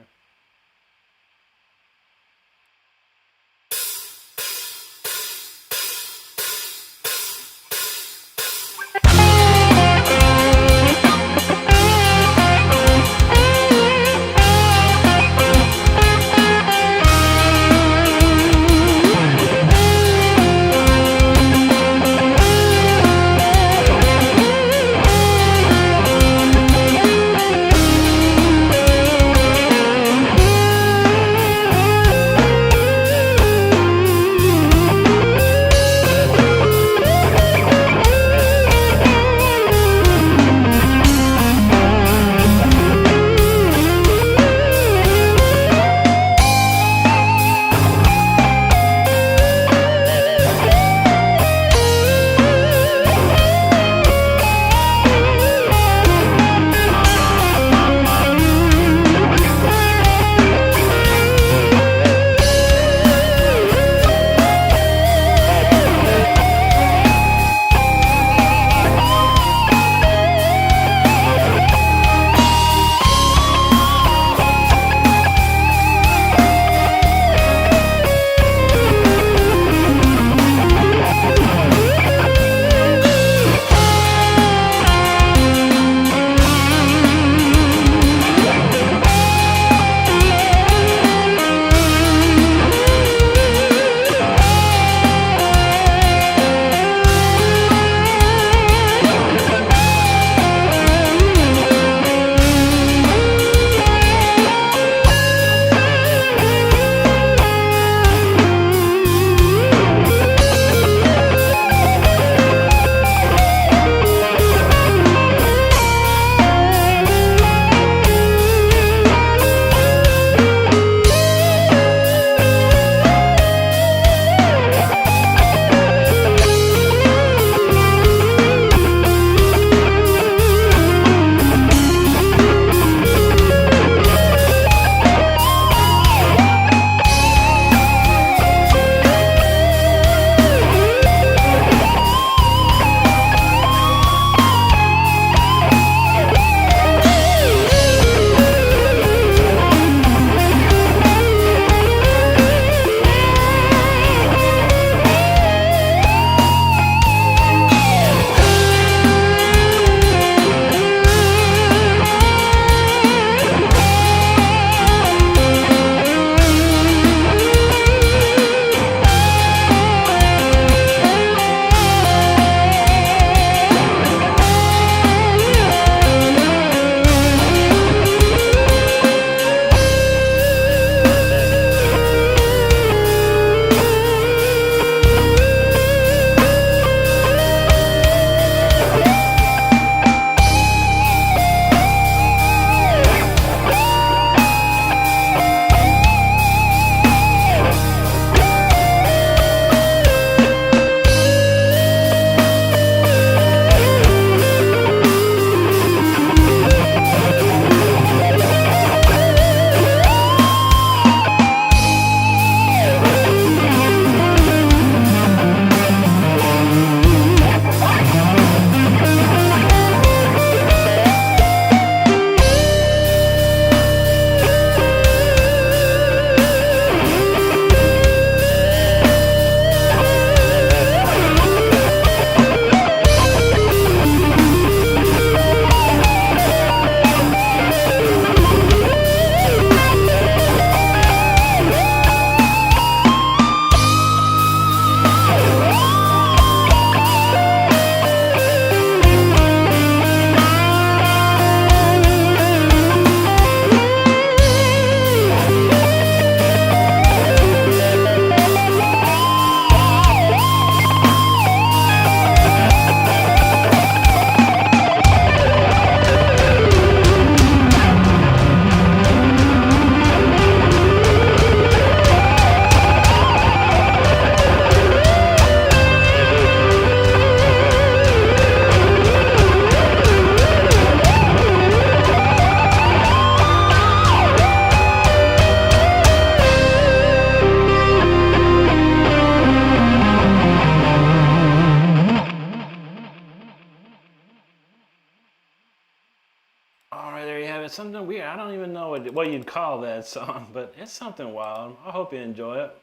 weird. I don't even know what you'd call that song, but it's something wild. I hope you enjoy it.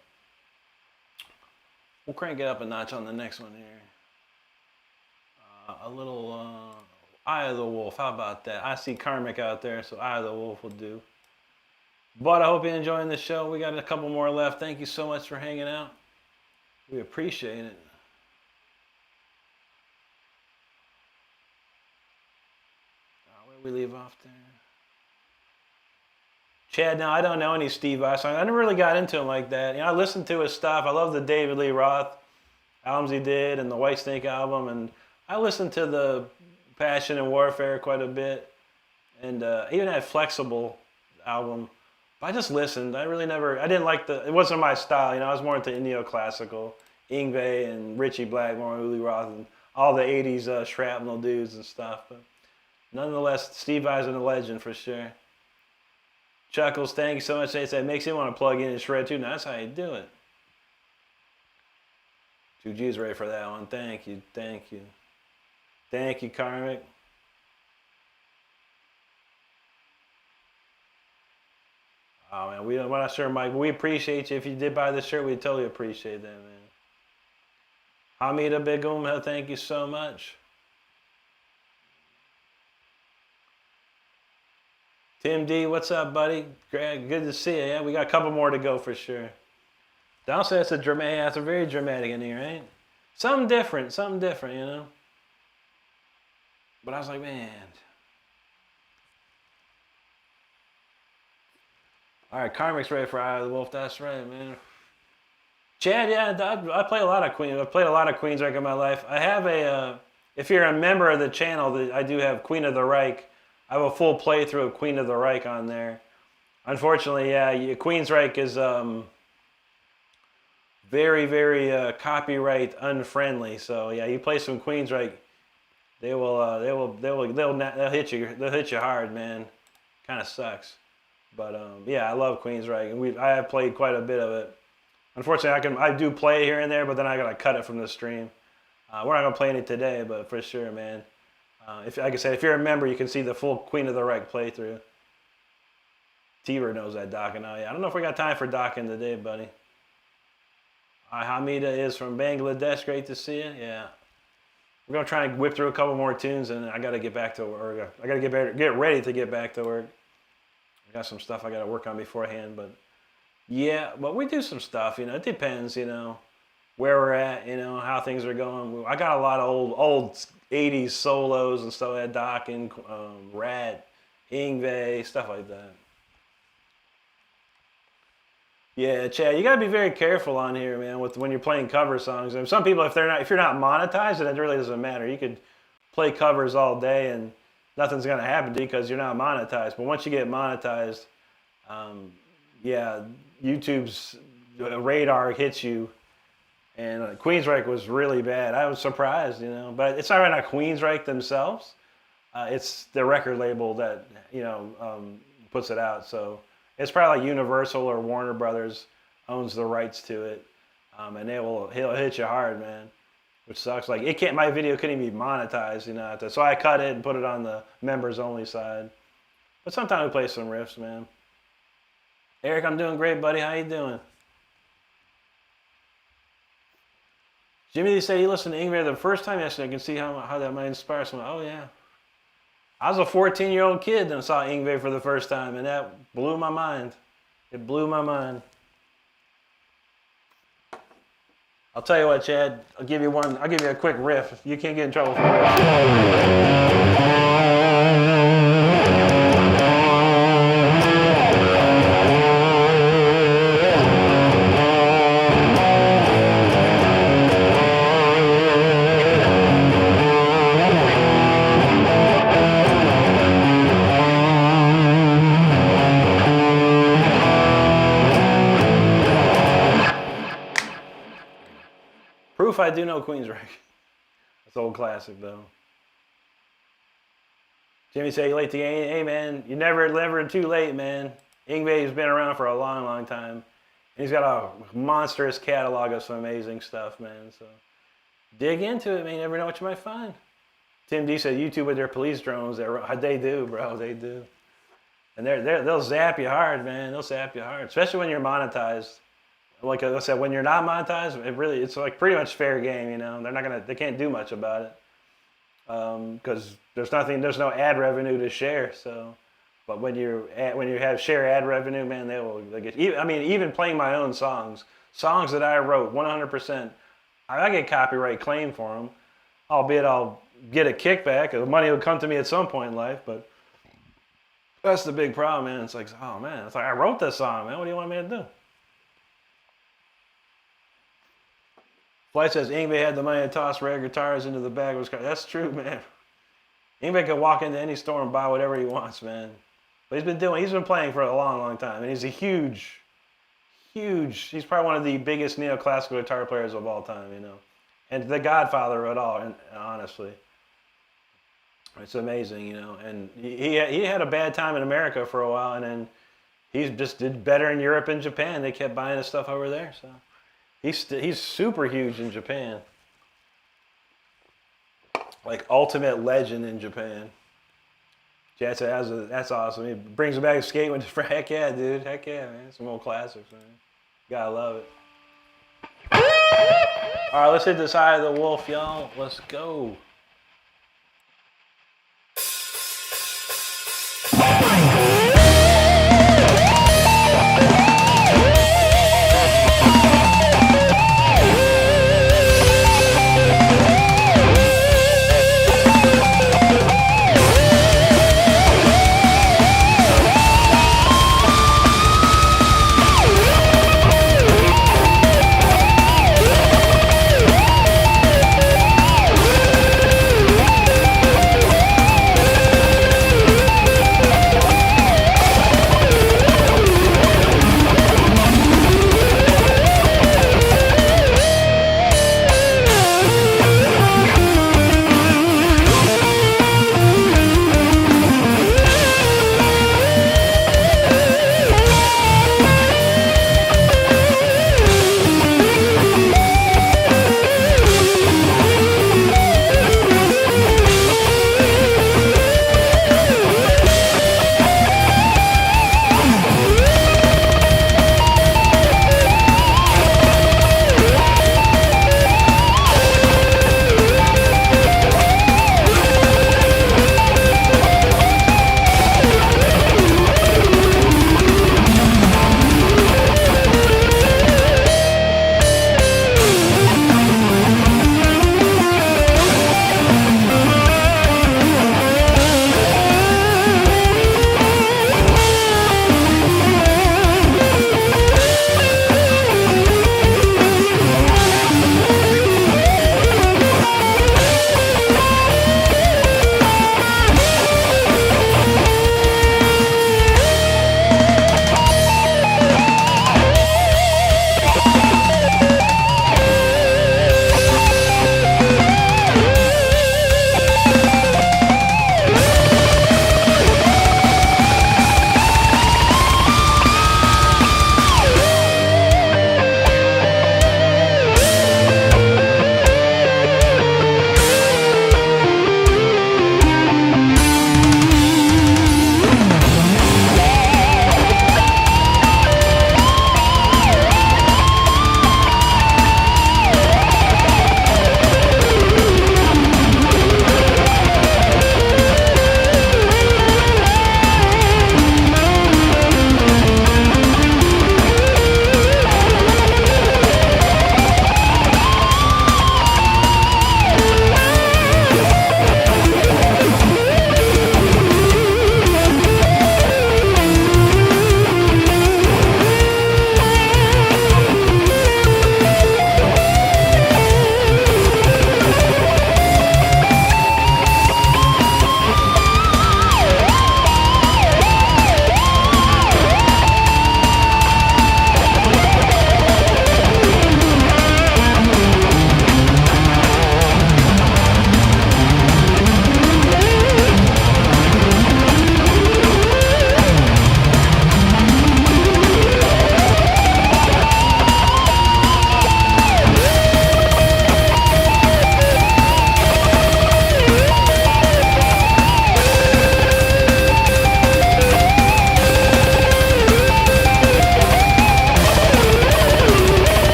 We'll crank it up a notch on the next one here. A little Eye of the Wolf. How about that? I see Karmic out there, so Eye of the Wolf will do. But I hope you're enjoying the show. We got a couple more left. Thank you so much for hanging out. We appreciate it. Where we leave off there? Chad, now I don't know any Steve Vai songs. I never really got into him like that. You know, I listened to his stuff. I love the David Lee Roth albums he did and the Whitesnake album, and I listened to the Passion and Warfare quite a bit, and even that Flexible album. But I just listened. I didn't like it wasn't my style. You know, I was more into neoclassical, Yngwie and Ritchie Blackmore, Lee Roth, and all the 80s shrapnel dudes and stuff. But nonetheless, Steve Vai's a legend for sure. Chuckles, thank you so much. They said, makes you want to plug in and shred too. Now, that's how you do it. 2G's ready for that one. Thank you. Thank you. Thank you, Karmic. Oh, man, we're not sure, Mike. We appreciate you. If you did buy this shirt, we totally appreciate that, man. Hamida Begum, thank you so much. Tim D, what's up, buddy? Greg, good to see you. Yeah, we got a couple more to go for sure. Don says it's a very dramatic in here, right? Something different, you know? But I was like, man. All right, Karmic's ready for Eye of the Wolf. That's right, man. Chad, yeah, I play a lot of Queen. I've played a lot of Queensryche in my life. I have if you're a member of the channel, I do have Queen of the Reich. I have a full playthrough of Queen of the Reich on there. Unfortunately, yeah, Queensryche is very, very copyright unfriendly. So yeah, you play some Queensryche, they'll hit you. They'll hit you hard, man. Kind of sucks. But yeah, I love Queensryche, and I have played quite a bit of it. Unfortunately, I do play here and there, but then I gotta cut it from the stream. We're not gonna play any today, but for sure, man. Like I said, if you're a member, you can see the full Queen of the Reich playthrough. T-Bird knows that docking. Oh, yeah. I don't know if we got time for docking today, buddy. Hamida is from Bangladesh. Great to see you. Yeah. We're going to try and whip through a couple more tunes, and I got to get back to work. I got to get ready to get back to work. I got some stuff I got to work on beforehand, but yeah, but we do some stuff, you know. It depends, you know, where we're at, you know, how things are going. I got a lot of old 80s solos and stuff like that, docking, Rat, Yngwie, stuff like that. Yeah, Chad, you gotta be very careful on here, man, when you're playing cover songs. And some people, if you're not monetized, it really doesn't matter. You could play covers all day and nothing's gonna happen to you because you're not monetized. But once you get monetized, yeah, YouTube's radar hits you. And Queensryche was really bad. I was surprised, you know. But it's not Queensryche themselves. It's the record label that, you know, puts it out. So it's probably like Universal or Warner Brothers owns the rights to it. And he'll hit you hard, man. Which sucks. Like my video couldn't even be monetized, you know. So I cut it and put it on the members only side. But sometimes we play some riffs, man. Eric, I'm doing great, buddy. How you doing? Jimmy said he listened to Yngwie the first time yesterday. I can see how that might inspire someone. Oh, yeah. I was a 14-year-old kid and saw Yngwie for the first time, and that blew my mind. It blew my mind. I'll tell you what, Chad. I'll give you a quick riff. You can't get in trouble for it. Proof I do know Queensryche. That's old classic though. Jimmy said, you late to game? Hey man, you're never too late, man. Yngwie's been around for a long, long time. And he's got a monstrous catalog of some amazing stuff, man. So dig into it, man. You never know what you might find. Tim D said YouTube with their police drones. They do, bro. They do. And they'll zap you hard, man. They'll zap you hard, especially when you're monetized. Like I said, when you're not monetized, it's like pretty much fair game. You know, they can't do much about it because there's no ad revenue to share. So, but when you have share ad revenue, man, they get. Even playing my own songs that I wrote 100%, I get copyright claim for them, albeit I'll get a kickback. The money will come to me at some point in life, but. That's the big problem, man. It's like, oh man, it's like I wrote this song, man. What do you want me to do? Flight says Ingve had the money to toss rare guitars into the bag of his car. That's true, man. Ingve can walk into any store and buy whatever he wants, man. But he's been playing for a long, long time, and he's a huge. He's probably one of the biggest neoclassical guitar players of all time, you know, and the godfather of it all, and honestly. It's amazing, you know, and he had a bad time in America for a while, and then he just did better in Europe and Japan. They kept buying his stuff over there, so he's super huge in Japan, like ultimate legend in Japan. Jet said, that's awesome. He brings a bag of skate wins for heck yeah, dude, heck yeah, man. Some old classics, man. Gotta love it. All right, let's hit this Eye of the Wolf, y'all. Let's go.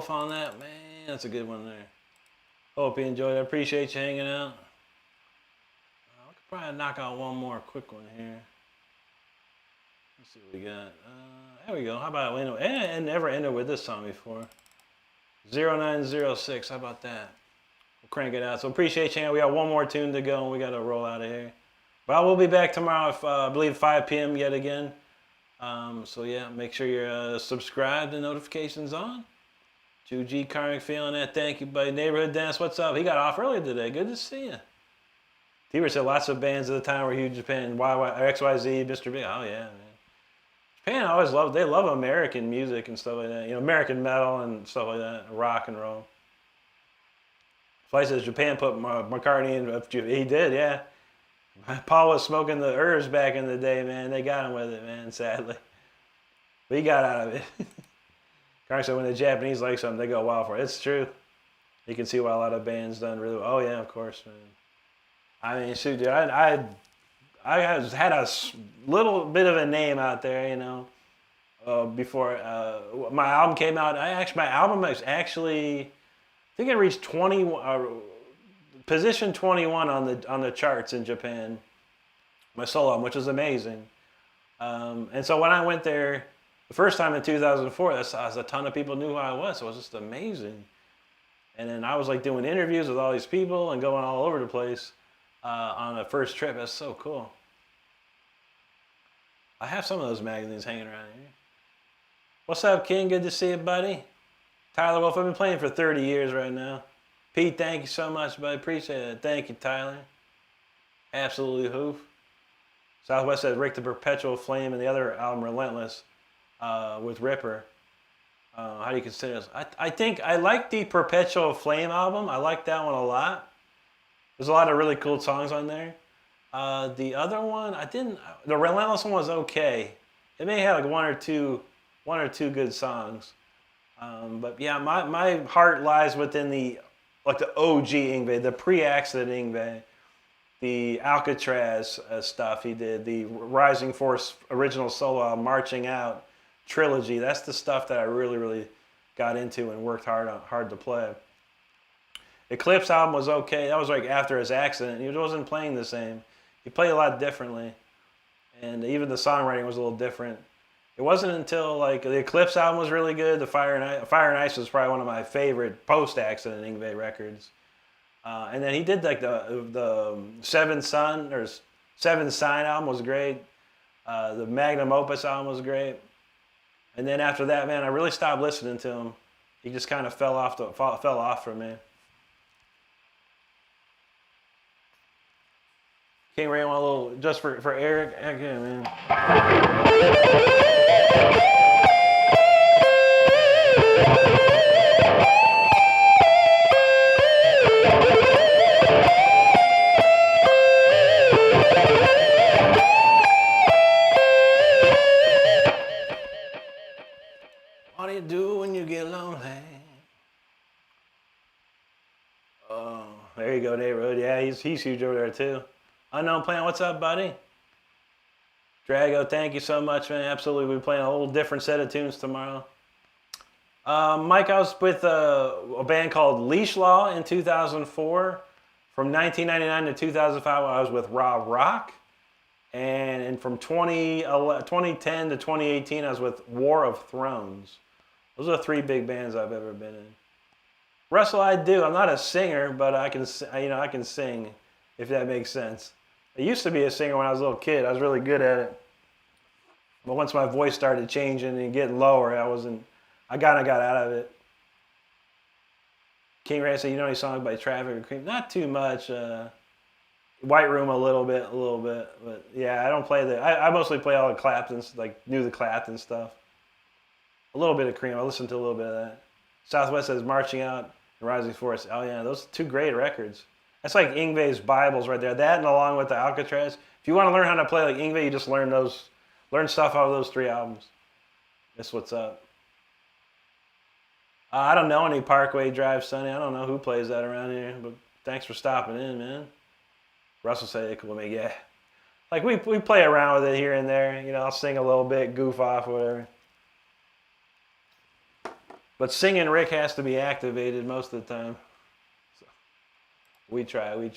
Wolf on that, man. That's a good one there. Hope you enjoyed it. I appreciate you hanging out. I could probably knock out one more quick one here. Let's see what we got. There we go. How about and never ended with this song before. 0906. How about that? We'll crank it out. So appreciate you. We got one more tune to go, and we got to roll out of here. But I will be back tomorrow, I believe 5 p.m. yet again. So yeah, make sure you're subscribed and notifications on. 2G Karmic feeling that. Thank you, buddy. Neighborhood Dance, what's up? He got off earlier today. Good to see you. T said lots of bands at the time were huge in Japan. XYZ, Mr. Big. Oh yeah, man. Japan always they love American music and stuff like that. American metal and stuff like that, rock and roll. Fly says Japan put McCartney in. He did, yeah. Paul was smoking the herbs back in the day, man. They got him with it, man, sadly. But he got out of it. Carl said when the Japanese like something, they go wild for it. It's true. You can see why a lot of bands done really well. Oh, yeah, of course, man. I mean, shoot, dude, I had a little bit of a name out there, before my album came out. My album is actually, I think it reached position 21 on the charts in Japan. My solo album, which is amazing. And so when I went there the first time in 2004, a ton of people knew who I was. So it was just amazing. And then I was like doing interviews with all these people and going all over the place on the first trip. That's so cool. I have some of those magazines hanging around here. What's up, King? Good to see you, buddy. Tyler Wolf, I've been playing for 30 years right now. Pete, thank you so much, buddy. Appreciate it. Thank you, Tyler. Absolutely hoof. Southwest says Rick the Perpetual Flame and the other album, Relentless, with Ripper. How do you consider this? I think I like the Perpetual Flame album. I like that one a lot. There's a lot of really cool songs on there. The other one, the Relentless one was okay. It may have like one or two good songs. But yeah, my heart lies within the OG Yngwie, the pre-accident Yngwie, the Alcatraz stuff he did, the Rising Force original solo album, Marching Out trilogy. That's the stuff that I really, really got into and worked hard to play. Eclipse album was okay. That was like after his accident. He wasn't playing the same. He played a lot differently, and even the songwriting was a little different. It wasn't until like the Eclipse album was really good. The Fire and Ice was probably one of my favorite post-accident Yngwie records. And then he did like the Seven Sign album was great. The Magnum Opus album was great. And then after that, man, I really stopped listening to him. He just kind of fell off from me. King Ray, want a little just for Eric? Okay, man. What do you do when you get lonely? Oh, there you go, neighborhood. Yeah, he's huge over there too. Unknown Plan, what's up, buddy? Drago, thank you so much, man. Absolutely, we'll be playing a whole different set of tunes tomorrow. Mike, I was with a band called Leash Law in 2004. From 1999 to 2005, I was with Raw Rock. And from 2010 to 2018, I was with War of Thrones. Those are the 3 big bands I've ever been in. Russell, I do. I'm not a singer, but I can sing, if that makes sense. I used to be a singer when I was a little kid. I was really good at it. But once my voice started changing and getting lower, I kind of got out of it. King Ray said, you know any songs by Traffic or Cream? Not too much. White Room a little bit. But yeah, I don't play I mostly play all the Claptons, like knew the Clapton stuff. A little bit of Cream. I listened to a little bit of that. Southwest says Marching Out and Rising Force. Oh yeah, those 2 great records. That's like Yngwie's Bibles right there. That and along with the Alcatraz. If you want to learn how to play like Yngwie, you just learn stuff out of those 3 albums. That's what's up. I don't know any Parkway Drive, Sonny. I don't know who plays that around here, but thanks for stopping in, man. Russell said it could make, yeah. Like we play around with it here and there. I'll sing a little bit, goof off, whatever. But singing Rick has to be activated most of the time. So we try. We're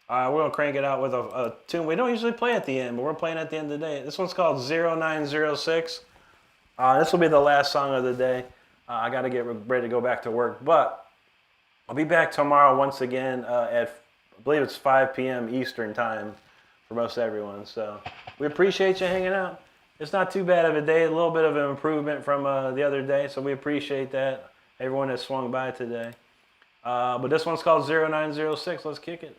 going to crank it out with a tune. We don't usually play at the end, but we're playing at the end of the day. This one's called 0906. This will be the last song of the day. I got to get ready to go back to work. But I'll be back tomorrow once again at, I believe it's 5 p.m. Eastern time for most everyone. So we appreciate you hanging out. It's not too bad of a day, a little bit of an improvement from the other day, so we appreciate that, everyone that swung by today. But this one's called 0906. Let's kick it.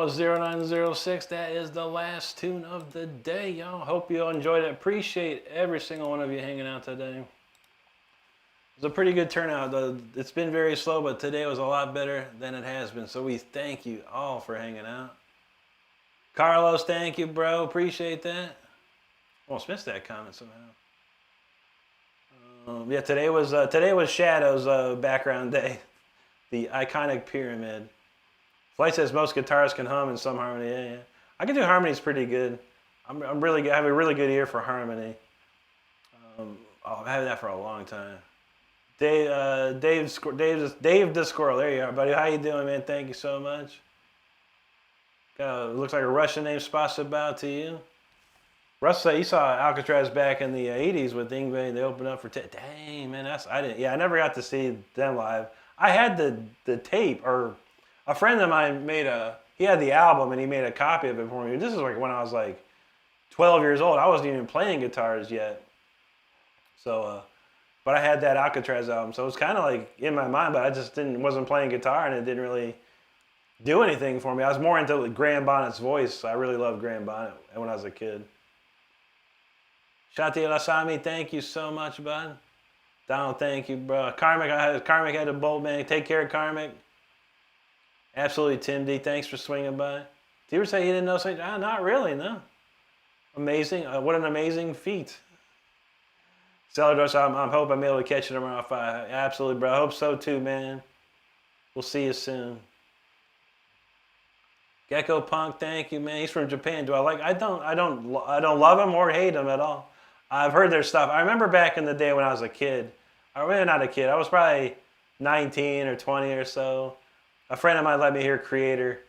was 0906. That is the last tune of the day, y'all. Hope you all enjoyed it. Appreciate every single one of you hanging out today. It was a pretty good turnout. It's been very slow, but today was a lot better than it has been. So we thank you all for hanging out. Carlos, thank you, bro. Appreciate that. Almost missed that comment somehow. Yeah, today was Shadow's background day. The iconic pyramid. Flight says most guitarists can hum in some harmony. Yeah. I can do harmonies pretty good. I'm really good. I have a really good ear for harmony. I've had that for a long time. Dave the Squirrel. There you are, buddy. How you doing, man? Thank you so much. Looks like a Russian name Spasiba to you. Russ said you saw Alcatraz back in the 80s with Yngwie. They opened up for dang, man, I never got to see them live. I had the tape, or a friend of mine he had the album and he made a copy of it for me. This is like when I was like 12 years old. I wasn't even playing guitars yet. So, but I had that Alcatraz album. So it was kind of like in my mind, but I just wasn't playing guitar and it didn't really do anything for me. I was more into Graham Bonnet's voice. I really loved Graham Bonnet when I was a kid. Shati Lasami, thank you so much, bud. Donald, thank you, bro. Karmic had a bolt, man. Take care, Karmic. Absolutely, Tim D. Thanks for swinging by. Did you ever say you didn't know something? Not really, no. Amazing. What an amazing feat. Celadros, I hope I'm able to catch you tomorrow at 5. Absolutely, bro. I hope so too, man. We'll see you soon. Gecko Punk, thank you, man. He's from Japan. Do I like? I don't love him or hate him at all. I've heard their stuff. I remember back in the day when I was a kid. Or maybe not a kid. I was probably 19 or 20 or so. A friend of mine let me hear Creator,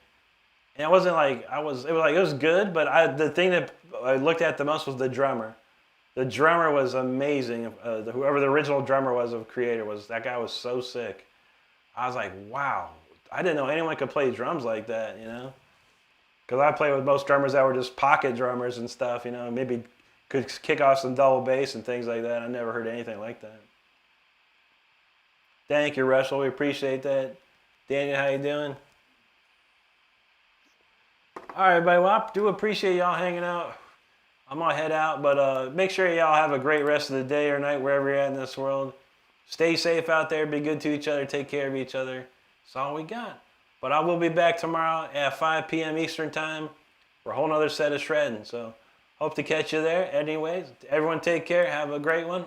and it wasn't like it was good. But the thing that I looked at the most was the drummer. The drummer was amazing. Whoever the original drummer was of Creator that guy was so sick. I was like, wow. I didn't know anyone could play drums like that, you know. Because I played with most drummers that were just pocket drummers and stuff, you know, maybe could kick off some double bass and things like that. I never heard anything like that. Thank you, Russell. We appreciate that. Daniel, how you doing? All right, everybody. Well, I do appreciate y'all hanging out. I'm going to head out, but make sure y'all have a great rest of the day or night wherever you're at in this world. Stay safe out there. Be good to each other. Take care of each other. That's all we got. But I will be back tomorrow at 5 p.m. Eastern Time for a whole nother set of shredding. So hope to catch you there. Anyways, everyone take care. Have a great one.